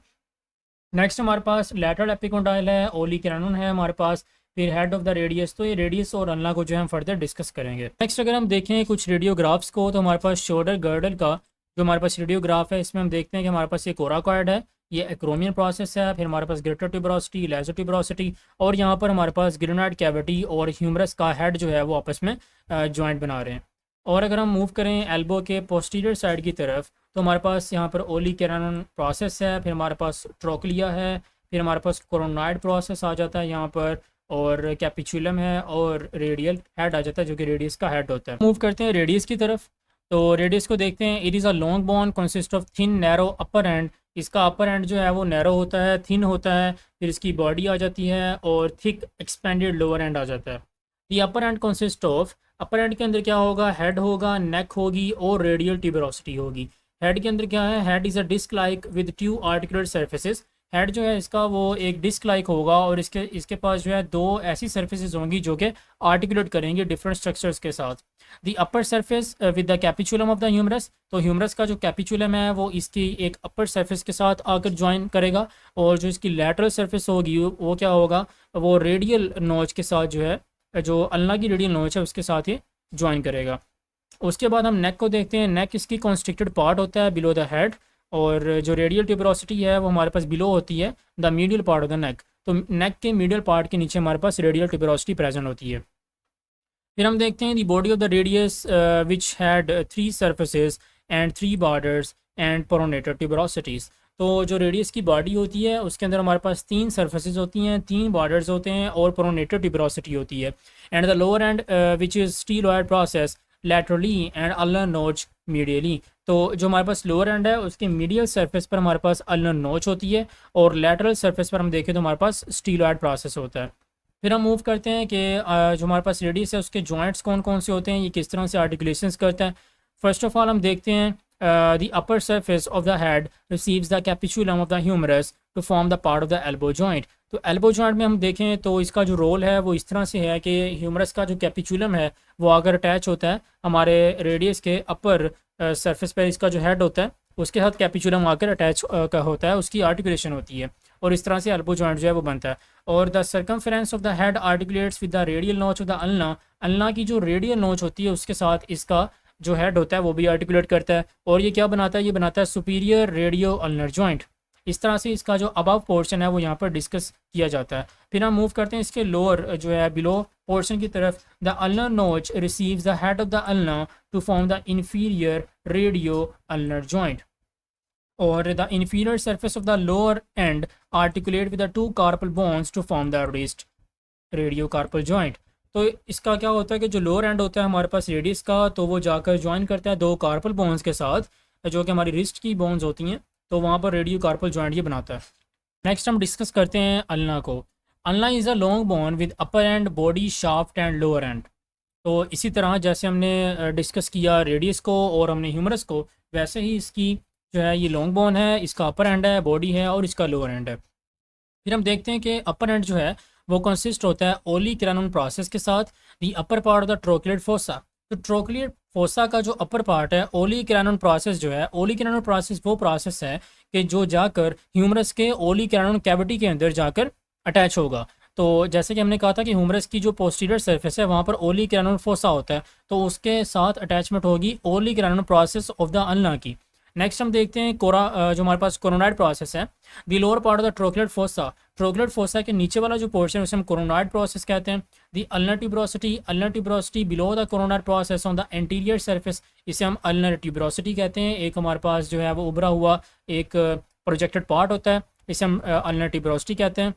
नेक्स्ट हमारे पास लैटरल एपिकोंडाइल है, ओली कैनोन है हमारे पास, फिर हेड ऑफ द रेडियस। तो ये रेडियस और अल्ना को जो है हम फर्दर डिस्कस करेंगे। नेक्स्ट अगर हम देखें कुछ रेडियोग्राफ्स को, तो हमारे पास शोल्डर गर्डल का जो हमारे पास रेडियोग्राफ है इसमें हम देखते हैं कि हमारे पास ये कोराकॉइड है, ये एक्रोमियन प्रोसेस है, फिर हमारे पास ग्रेटर ट्यूबरोसिटी, लेसर ट्यूबरोसिटी, और यहाँ पर हमारे पास ग्रेनाइड कैविटी और ह्यूमरस का हेड जो है वो आपस में जॉइंट बना रहे हैं। और अगर हम मूव करें एल्बो के पोस्टीरियर साइड की तरफ, तो हमारे पास यहाँ पर ओली कैनोन प्रोसेस है, फिर हमारे पास ट्रोक्लिया है, फिर हमारे पास कोरोनॉइड प्रोसेस आ जाता है यहाँ पर, और कैपिचुलम है, और रेडियल हेड आ जाता है जो कि रेडियस का हेड होता है। मूव करते हैं रेडियस की तरफ, तो रेडियस को देखते हैं। It is a long bone consist of thin narrow upper and. इसका अपर एंड जो है वो नैरो होता है, थिन होता है। फिर इसकी बॉडी आ जाती है और थिक एक्सपेंडेड लोअर एंड आ जाता है। The upper end consist of, upper end के अंदर क्या होगा, हेड होगा, नेक होगी और रेडियल ट्यूबरोसिटी होगी। हेड के अंदर क्या है, head is a disc like with two articular surfaces. Head जो है इसका वो एक डिस्क लाइक होगा और इसके पास जो है दो ऐसी सर्फेसेस होंगी जो कि आर्टिकुलेट करेंगे डिफरेंट स्ट्रक्चर्स के साथ। The upper surface with the capitulum of the humerus. तो ह्यूमरस का जो कैपिचुलम है वो इसकी एक अपर सरफेस के साथ आकर ज्वाइन करेगा, और जो इसकी लैटरल सरफेस होगी वो क्या होगा, वो रेडियल नोच के साथ जो है, जो अल्ना की रेडियल नोच है उसके साथ ही ज्वाइन करेगा। उसके बाद हम नेक को देखते हैं। नेक इसकी कॉन्स्ट्रिक्टेड पार्ट होता है बिलो द हेड, और जो रेडियल ट्यूबरोसिटी है वो हमारे पास बिलो होती है the medial part of the neck. तो नेक के मीडियल पार्ट के नीचे हमारे पास रेडियल ट्यूबरोसिटी प्रेजेंट होती है। फिर हम देखते हैं the body of the radius which had 3 surfaces and 3 borders and pronator tuberosities. तो जो रेडियस की बॉडी होती है उसके अंदर हमारे पास 3 सर्फेसेस होती हैं, 3 बॉर्डर्स होते हैं और प्रोनेटर ट्यूबरोसिटी होती है। And the lower end which is styloid process laterally and ulnar notch medially. तो जो हमारे पास लोअर एंड है उसके मीडियल सरफेस पर हमारे पास अल्नर नोच होती है, और लैटरल सरफेस पर हम देखें तो हमारे पास स्टीलॉयड प्रोसेस होता है। फिर हम मूव करते हैं कि जो हमारे पास रेडियस है उसके जॉइंट्स कौन कौन से होते हैं, ये किस तरह से आर्टिकुलेशंस करता है। फर्स्ट ऑफ ऑल हम देखते हैं the upper surface of the head receives the capitulum of the humerus to form the part of the elbow joint. तो एल्बो जॉइंट में हम देखें तो इसका जो रोल है वो इस तरह से है कि ह्यूमरस का जो कैपिचुलम है वो अगर अटैच होता है हमारे रेडियस के अपर सरफेस पर, इसका जो हेड होता है उसके साथ कैपिचुलम आकर अटैच का होता है, उसकी आर्टिकुलेशन होती है, और इस तरह से एल्बो जॉइंट जो है वो बनता है। और the circumference of the head articulates with the radial नोच ऑफ द अल्ना। अल्ना की जो रेडियल नोच होती है उसके साथ इसका जो हेड होता है वो भी आर्टिकुलेट करता है, और ये क्या बनाता है, ये बनाता है सुपीरियर रेडियो अल्नर जॉइंट। इस तरह से इसका जो अबव पोर्शन है वो यहाँ पर डिस्कस किया जाता है। फिर हम मूव करते हैं इसके लोअर जो है बिलो पोर्शन की तरफ। The ulnar notch receives the head of the ulna to form the inferior radio ulnar joint, और the inferior surface of the lower end articulate with the 2 carpal bones to form the wrist radiocarpal joint। तो इसका क्या होता है कि जो lower and होता है हमारे पास रेडियस का, तो वो जाकर ज्वाइन करता है दो कार्पल बोन्स के साथ, जो कि हमारी रिस्ट की बोन्स होती हैं, तो वहाँ पर रेडियो कार्पल जॉइंट ये बनाता है। नेक्स्ट हम डिस्कस करते हैं अल्ना को। Ulna is a long bone with upper and body shaft and lower and. तो इसी तरह जैसे हमने डिस्कस किया रेडियस को और हमने ह्यूमरस को, वैसे ही इसकी जो है ये लॉन्ग बोन है, इसका अपर एंड है, बॉडी है और इसका लोअर एंड है। फिर हम देखते हैं कि अपर एंड जो है वो कंसिस्ट होता है ओली क्रैनन प्रोसेस के साथ, the upper part of the trochlear fossa. तो ट्रोक्लियड फोसा का जो अपर पार्ट है, ओली क्रैनन प्रोसेस जो है, ओली क्रैनन प्रोसेस वो प्रोसेस है कि जो जाकर ह्यूमरस के ओली क्रैनन कैविटी के अंदर जाकर अटैच होगा। तो जैसे कि हमने कहा था कि ह्यूमरस की जो पोस्टीरियर सरफेस है वहाँ पर ओली क्रैनन फोसा होता है, तो उसके साथ अटैचमेंट होगी olecranon process of the ulna की। नेक्स्ट हम देखते हैं जो हमारे पास कोरोनाइड प्रोसेस है, the lower part of the trochlear fossa. Trochlear fossa के नीचे वाला जो पोर्शन है उसे हम कोरोनाइड प्रोसेस कहते हैं। The ulnar tuberosity below the coronoid process on the anterior surface, इसे हम अल्नर ट्यूबरोसिटी कहते हैं। एक हमारे पास जो है वो उभरा हुआ एक प्रोजेक्टेड पार्ट होता है, इसे हम अल्नर ट्यूबरोसिटी कहते हैं।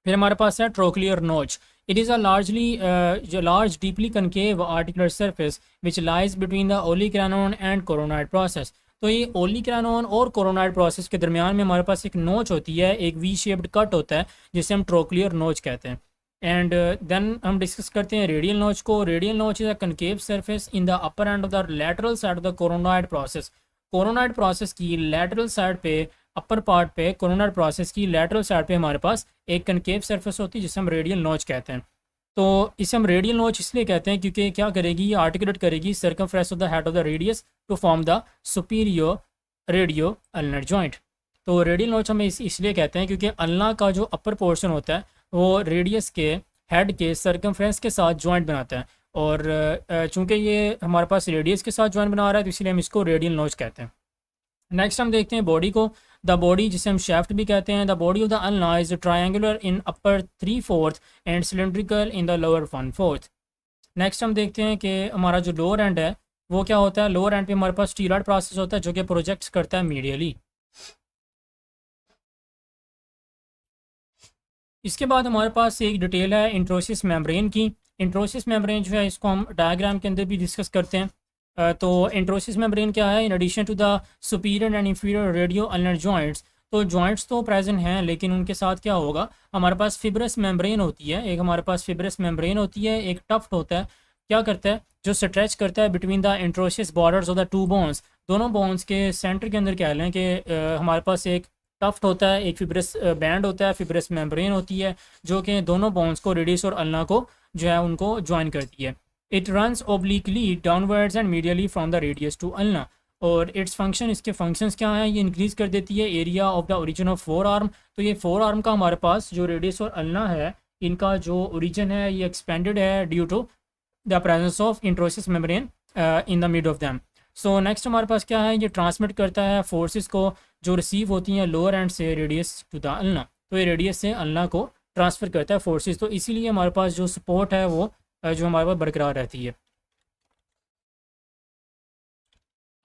फिर हमारे पास है trochlear notch. It is a large deeply concave articular surface which lies between the olecranon and coronoid process. तो ये ओलिक्रैनोन और कोरोनाइड प्रोसेस के दरमियान में हमारे पास एक नोच होती है, एक वी शेप्ड कट होता है जिसे हम ट्रोक्लियर नोच कहते हैं। एंड देन हम डिस्कस करते हैं रेडियल नोच को। Radial notch is a concave surface in the upper end of the lateral side of the coronoid process. Coronoid process की लैटरल साइड पे, अपर पार्ट पे, कोरोनाइड प्रोसेस की लैटरल साइड पे हमारे पास एक कनकेव सरफेस होती है जिसे हम रेडियल नोच कहते हैं। तो इसे हम रेडियल नोच इसलिए कहते हैं क्योंकि क्या करेगी, ये आर्टिकुलेट करेगी circumference of the head of the radius to form the superior radio ulnar joint. तो रेडियल नोच हम इसलिए कहते हैं क्योंकि अल्ना का जो अपर पोर्शन होता है वो रेडियस के हेड के सर्कमफ्रेंस के साथ जॉइंट बनाता है, और चूंकि ये हमारे पास रेडियस के साथ जॉइंट बना रहा है तो इसलिए हम इसको रेडियल नोच कहते हैं। नेक्स्ट हम देखते हैं बॉडी को। द बॉडी, जिसे हम शेफ्ट भी कहते हैं, the body of the ulna is triangular in upper 3/4 and cylindrical in the lower 1/4। Next हम देखते हैं कि हमारा जो लोअर एंड है वो क्या होता है। लोअर एंड पे हमारे पास स्टीलॉइड प्रोसेस होता है जो कि प्रोजेक्ट्स करता है मीडियली। इसके बाद हमारे पास एक डिटेल है इंट्रोसिस मेम्ब्रेन की। इंट्रोसिस मेम्ब्रेन जो है इसको हम डायग्राम के अंदर भी डिस्कस करते हैं। तो इंट्रोसिस मेम्ब्रेन क्या है, in addition to the superior and inferior radio ulnar joints. तो जॉइंट्स तो प्रेजेंट हैं लेकिन उनके साथ क्या होगा, हमारे पास फिब्रस मेम्ब्रेन होती है। एक हमारे पास फिब्रस मेम्ब्रेन होती है, एक टफ्ट होता है, क्या करता है, जो स्ट्रेच करता है between the interosseous borders of the two bones. दोनों बोन्स के सेंटर के अंदर कह लें कि हमारे पास एक टफ्ट होता है, एक फिब्रस बैंड होता है, फिब्रस मेम्ब्रेन होती है जो कि दोनों बोन्स को, रेडियस और अल्ना को जो है उनको ज्वाइन करती है। It runs obliquely downwards and medially from the radius to ulna. और इट्स फंक्शन, इसके फंक्शंस क्या हैं, ये इंक्रीज़ कर देती है area of the origin of forearm. तो ये फोर आर्म का हमारे पास जो रेडियस और अल्ना है इनका जो ओरिजिन है ये एक्सपेंडेड है due to the presence of interosseous membrane in the mid of them. So next हमारे पास क्या है, ये ट्रांसमिट करता है फोर्सेस को जो रिसीव होती हैं लोअर एंड से रेडियस टू द अल्ना। तो ये रेडियस से अल्ना को ट्रांसफ़र करता है फोर्सेस, तो इसीलिए हमारे पास जो सपोर्ट है वो जो हमारे पास बरकरार रहती है।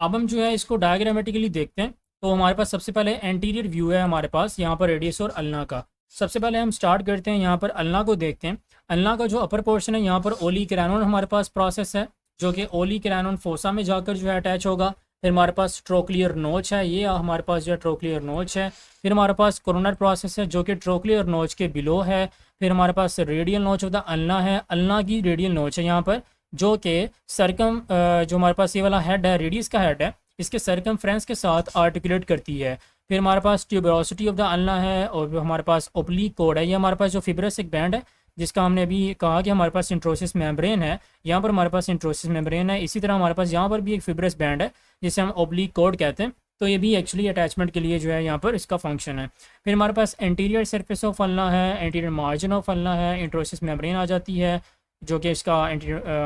अब हम जो है इसको डायग्रामेटिकली देखते हैं। तो हमारे पास सबसे पहले एंटीरियर व्यू है हमारे पास यहाँ पर रेडियस और अल्ना का। सबसे पहले हम स्टार्ट करते हैं यहाँ पर अल्ना को देखते हैं। अल्ना का जो अपर पोर्शन है यहाँ पर ओली क्रैनोन हमारे पास प्रोसेस है जो कि ओली क्रैनोन फोसा में जाकर जो है अटैच होगा। फिर हमारे पास ट्रोक्लियर नोच है, ये हमारे पास जो है ट्रोक्लियर नोच है। फिर हमारे पास कोरोनर प्रोसेस है जो कि ट्रोक्लियर नोच के बिलो है। फिर हमारे पास रेडियल नोच ऑफ द अल्ना है, अल्ना की रेडियल नोच है यहाँ पर, जो कि सर्कम जो हमारे पास ये वाला हेड है, रेडियस का हेड है, इसके सर्कमफ्रेंस के साथ आर्टिकुलेट करती है। फिर हमारे पास ट्यूबरोसिटी ऑफ द अल्ना है, और हमारे पास ओब्लिक कोड है, ये हमारे पास जो फिब्रस एक बैंड है जिसका हमने अभी कहा कि हमारे पास इंट्रोसिस मेम्ब्रेन है, यहाँ पर हमारे पास इंट्रोसिस मेम्ब्रेन है। इसी तरह हमारे पास यहाँ पर भी एक फिब्रस बैंड है जिसे हम ओब्लिक कोड कहते हैं। तो ये भी एक्चुअली अटैचमेंट के लिए जो है यहाँ पर इसका फंक्शन है। फिर हमारे पास एंटीरियर सरफेस ऑफ अल्ना है, एंटीरियर मार्जिन ऑफ अल्ना है, इंट्रोसिस मेम्ब्रेन आ जाती है जो कि इसका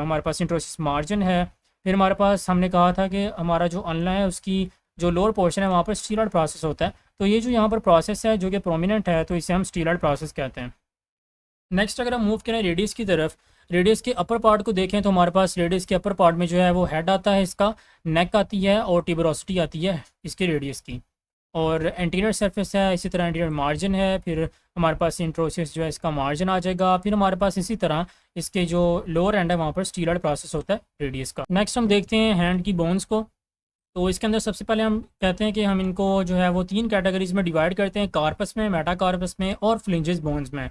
हमारे पास इंट्रोसिस मार्जिन है। फिर हमारे पास हमने कहा था कि हमारा जो अल्ना है उसकी जो लोअर पोर्शन है वहाँ पर स्टीलॉइड प्रोसेस होता है। तो ये जो यहाँ पर प्रोसेस है जो कि प्रोमिनेंट है तो इसे हम स्टीलॉइड प्रोसेस कहते हैं। नेक्स्ट अगर हम मूव करें रेडियस की तरफ, रेडियस के अपर पार्ट को देखें तो हमारे पास रेडियस के अपर पार्ट में जो है वो हेड आता है, इसका नेक आती है और ट्यूबरोसिटी आती है इसके रेडियस की। और एंटीरियर सरफेस है, इसी तरह एंटीरियर मार्जिन है, फिर हमारे पास इंट्रोसिस जो है इसका मार्जिन आ जाएगा, फिर हमारे पास इसी तरह इसके जो लोअर एंड है वहाँ पर स्टीलॉयड प्रोसेस होता है रेडियस का। नेक्स्ट हम देखते हैं हैंड की बोन्स को। तो इसके अंदर सबसे पहले हम कहते हैं कि हम इनको जो है वो 3 कैटेगरीज में डिवाइड करते हैं, कार्पस में, मेटाकार्पस में और फ्लिंजेस बोन्स में।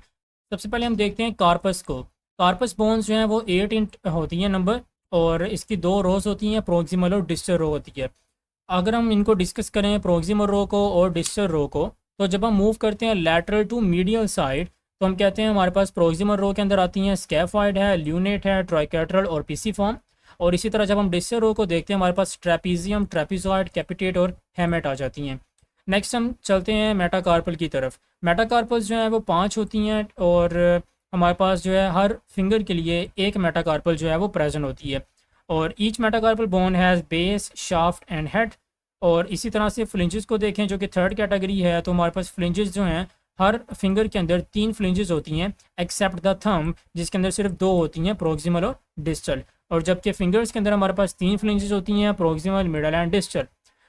सबसे पहले हम देखते हैं कार्पस को। कार्पस बोन्स जो हैं वो 8 इंच होती हैं नंबर, और इसकी 2 रोज होती हैं, प्रोक्सिमल और डिस्टल रो होती है। अगर हम इनको डिस्कस करें प्रोक्सिमल रो को और डिस्टल रो को, तो जब हम मूव करते हैं लैटरल टू मीडियल साइड तो हम कहते हैं हमारे पास प्रोक्सिमल रो के अंदर आती हैं स्कैफॉइड है, ल्यूनेट है, ट्राइकेट्रल और पीसीफॉर्म। और इसी तरह जब हम डिस्टल रो को देखते हैं हमारे पास ट्रेपीजियम, ट्रेपीजॉइड, कैपिटेट और हेमेट आ जाती हैं। नेक्स्ट हम चलते हैं मेटाकार्पल की तरफ। मेटाकार्पल्स जो हैं वो 5 होती हैं, और हमारे पास जो है हर फिंगर के लिए एक मेटाकार्पल जो है वो प्रेजेंट होती है। और each metacarpal bone has base, shaft and head. और इसी तरह से फ्लिंजेस को देखें जो कि थर्ड कैटेगरी है, तो हमारे पास फ्लिंजेस जो हैं हर फिंगर के अंदर 3 फ्लिंजेस होती हैं एक्सेप्ट द थंब, जिसके अंदर सिर्फ 2 होती हैं, प्रोक्सिमल और डिस्टल। और जबकि फिंगर्स के अंदर हमारे पास 3 फ्लिंजेस होती हैं, प्रोक्सिमल, मिडल एंड डिस्टल।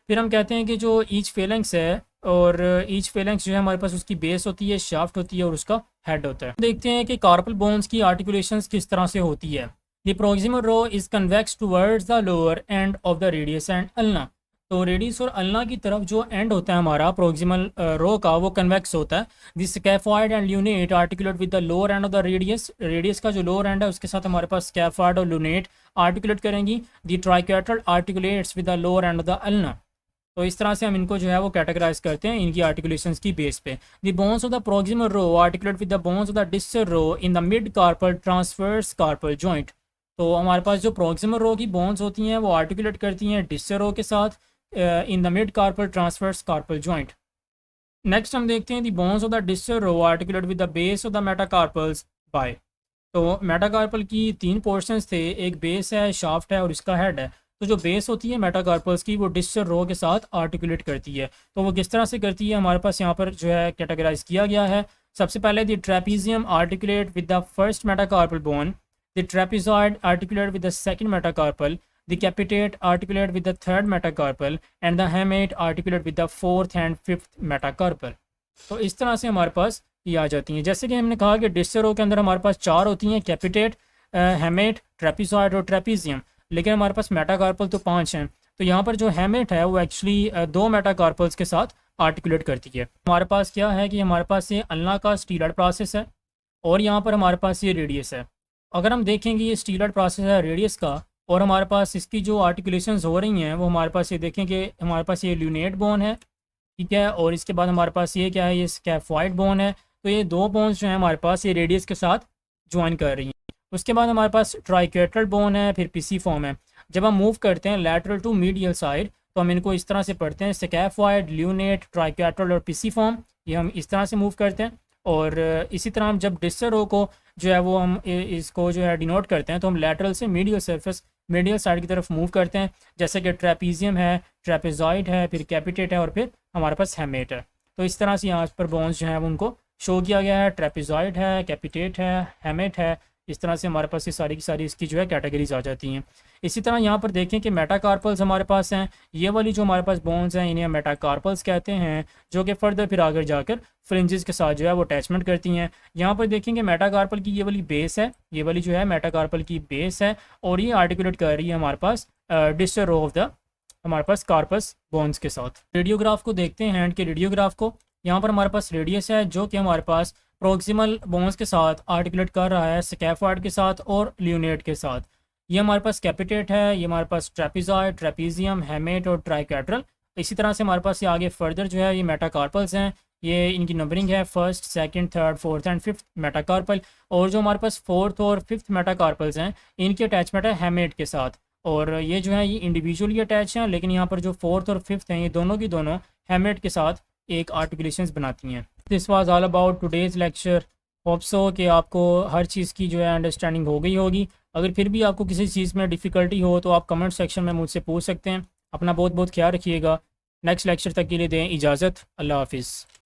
फिर हम कहते हैं कि जो ईच फेलेंक्स है, और ईच फेलेंक्स जो है हमारे पास उसकी बेस होती है, शाफ्ट होती है और उसका हेड होता है। देखते हैं कि कार्पल बोन्स की आर्टिकुलेशंस किस तरह से होती है। The proximal row is convex towards the lower end of the radius and ulna. तो रेडियस और अल्ना की तरफ जो एंड होता है हमारा प्रोक्सिमल रो का, वो कन्वेक्स होता है। This scaphoid and lunate articulate with the lower end of the radius. Radius का जो लोअर एंड है उसके साथ हमारे पास स्कैफॉइड और ल्यूनेट आर्टिकुलेट करेंगी। The triquetral articulates with the lower end of the ulna. तो इस तरह से हम इनको जो है वो कैटेगराइज करते हैं इनकी आर्टिकुलेशंस की बेस पे। The bones of the proximal row articulate with the bones of the distal row in the mid carpal transverse carpal joint. तो हमारे पास जो प्रोक्सिमल रो की बोन्स होती हैं वो आर्टिकुलेट करती हैं डिस्टल रो के साथ in the mid carpal transverse carpal joint. Next हम देखते हैं the bones of the distal row articulate with the base of the metacarpals by. तो मेटाकार्पल की 3 पोर्शंस थे, एक बेस है, शाफ्ट है और इसका हेड है। तो जो बेस होती है मेटाकार्पल्स की वो डिस्टल रो के साथ आर्टिकुलेट करती है। तो वो किस तरह से करती है हमारे पास यहाँ पर जो है कैटेगराइज किया गया है। सबसे पहले the trapezium articulate with the first metacarpal bone, the ट्रेपीजॉइड articulate with the second metacarpal, the capitate articulate with the third metacarpal and the hamate articulate with the fourth and fifth metacarpal। तो इस तरह से हमारे पास ये आ जाती हैं। जैसे कि हमने कहा कि डिस्टल रो के अंदर हमारे पास 4 होती हैं, कैपिटेट, हेमेट, ट्रेपीजॉइड और ट्रेपीजियम, लेकिन हमारे पास मेटाकार्पल तो 5 हैं। तो यहाँ पर जो हेमेट है वो एक्चुअली 2 मेटाकार्पल्स के साथ आर्टिकुलेट करती है। हमारे पास क्या है कि हमारे पास ये अल्ना का स्टीलॉयड प्रोसेस है, और यहाँ पर हमारे पास ये रेडियस है। अगर हम देखेंगे ये स्टीलॉयड प्रोसेस है रेडियस का, और हमारे पास इसकी जो आर्टिकुलेशंस हो रही हैं वो हमारे पास ये देखें कि हमारे पास ये ल्यूनेट बोन है, ठीक है, और इसके बाद हमारे पास ये क्या है, ये स्कैफॉइड बोन है। तो ये 2 बोन्स जो हैं हमारे पास ये रेडियस के साथ ज्वाइन कर रही हैं। उसके बाद हमारे पास ट्राइकेट्रल बोन है, फिर पीसीफॉर्म है। जब हम मूव करते हैं लैटरल टू मीडियल साइड तो हम इनको इस तरह से पढ़ते हैं, स्कैफॉइड, ल्यूनेट, ट्राइकेट्रल और पीसीफॉर्म, ये हम इस तरह से मूव करते हैं। और इसी तरह हम जब डिस्टल रो को जो है वो हम इसको जो है डिनोट करते हैं तो हम लैटरल से मीडियल सरफेस, मीडियल साइड की तरफ मूव करते हैं। जैसे कि ट्रेपीजियम है, ट्रेपेजॉइड है, फिर कैपिटेट है और फिर हमारे पास हेमेट है। तो इस तरह से यहाँ पर बोन्स जो हैं वो उनको शो किया गया है, ट्रेपेजॉइड है, कैपिटेट है, हेमेट है। इस तरह से हमारे पास ये सारी की सारी इसकी जो है कैटेगरीज आ जाती हैं। इसी तरह यहाँ पर देखें कि मेटाकार्पल्स हमारे पास हैं, ये वाली जो हमारे पास बोन्स हैं इन्हें मेटाकार्पल्स कहते हैं, जो कि फर्दर फिर आगे जाकर फ्रिंजेस के साथ जो है वो अटैचमेंट करती हैं। यहाँ पर देखेंगे मेटाकार्पल की ये वाली बेस है, ये वाली जो है मेटाकार्पल की बेस है, और ये आर्टिकुलेट कर रही है हमारे पास डिस्टल रो ऑफ द हमारे पास कार्पस बोन्स के साथ। रेडियोग्राफ को देखते हैं, हैंड के रेडियोग्राफ को। यहाँ पर हमारे पास रेडियस है जो कि हमारे पास प्रोक्सिमल बोन्स के साथ आर्टिकुलेट कर रहा है, स्कैफॉइड के साथ और ल्यूनेट के साथ। ये हमारे पास कैपिटेट है, ये हमारे पास ट्रेपीजॉइड, ट्रेपीजियम, हेमेट और ट्राइकेट्रल। इसी तरह से हमारे पास ये आगे फर्दर जो है ये मेटाकार्पल्स हैं, ये इनकी नंबरिंग है 1st, 2nd, 3rd, 4th and 5th metacarpal. और जो हमारे पास 4th और 5th मेटाकार्पल्स हैं इनकी अटैचमेंट है हेमेट के साथ, और ये जो है ये इंडिविजुअली अटैच हैं, लेकिन यहाँ पर जो 4th और 5th हैं ये दोनों की दोनों हेमेट के साथ एक आर्टिकुलेशंस बनाती हैं। This was all about today's lecture. Hope so कि आपको हर चीज़ की जो है अंडरस्टैंडिंग हो गई होगी। अगर फिर भी आपको किसी चीज़ में डिफ़िकल्टी हो तो आप कमेंट सेक्शन में मुझसे पूछ सकते हैं। अपना बहुत बहुत ख्याल रखिएगा। नेक्स्ट लेक्चर तक के लिए दें इजाज़त। अल्लाह हाफिज़।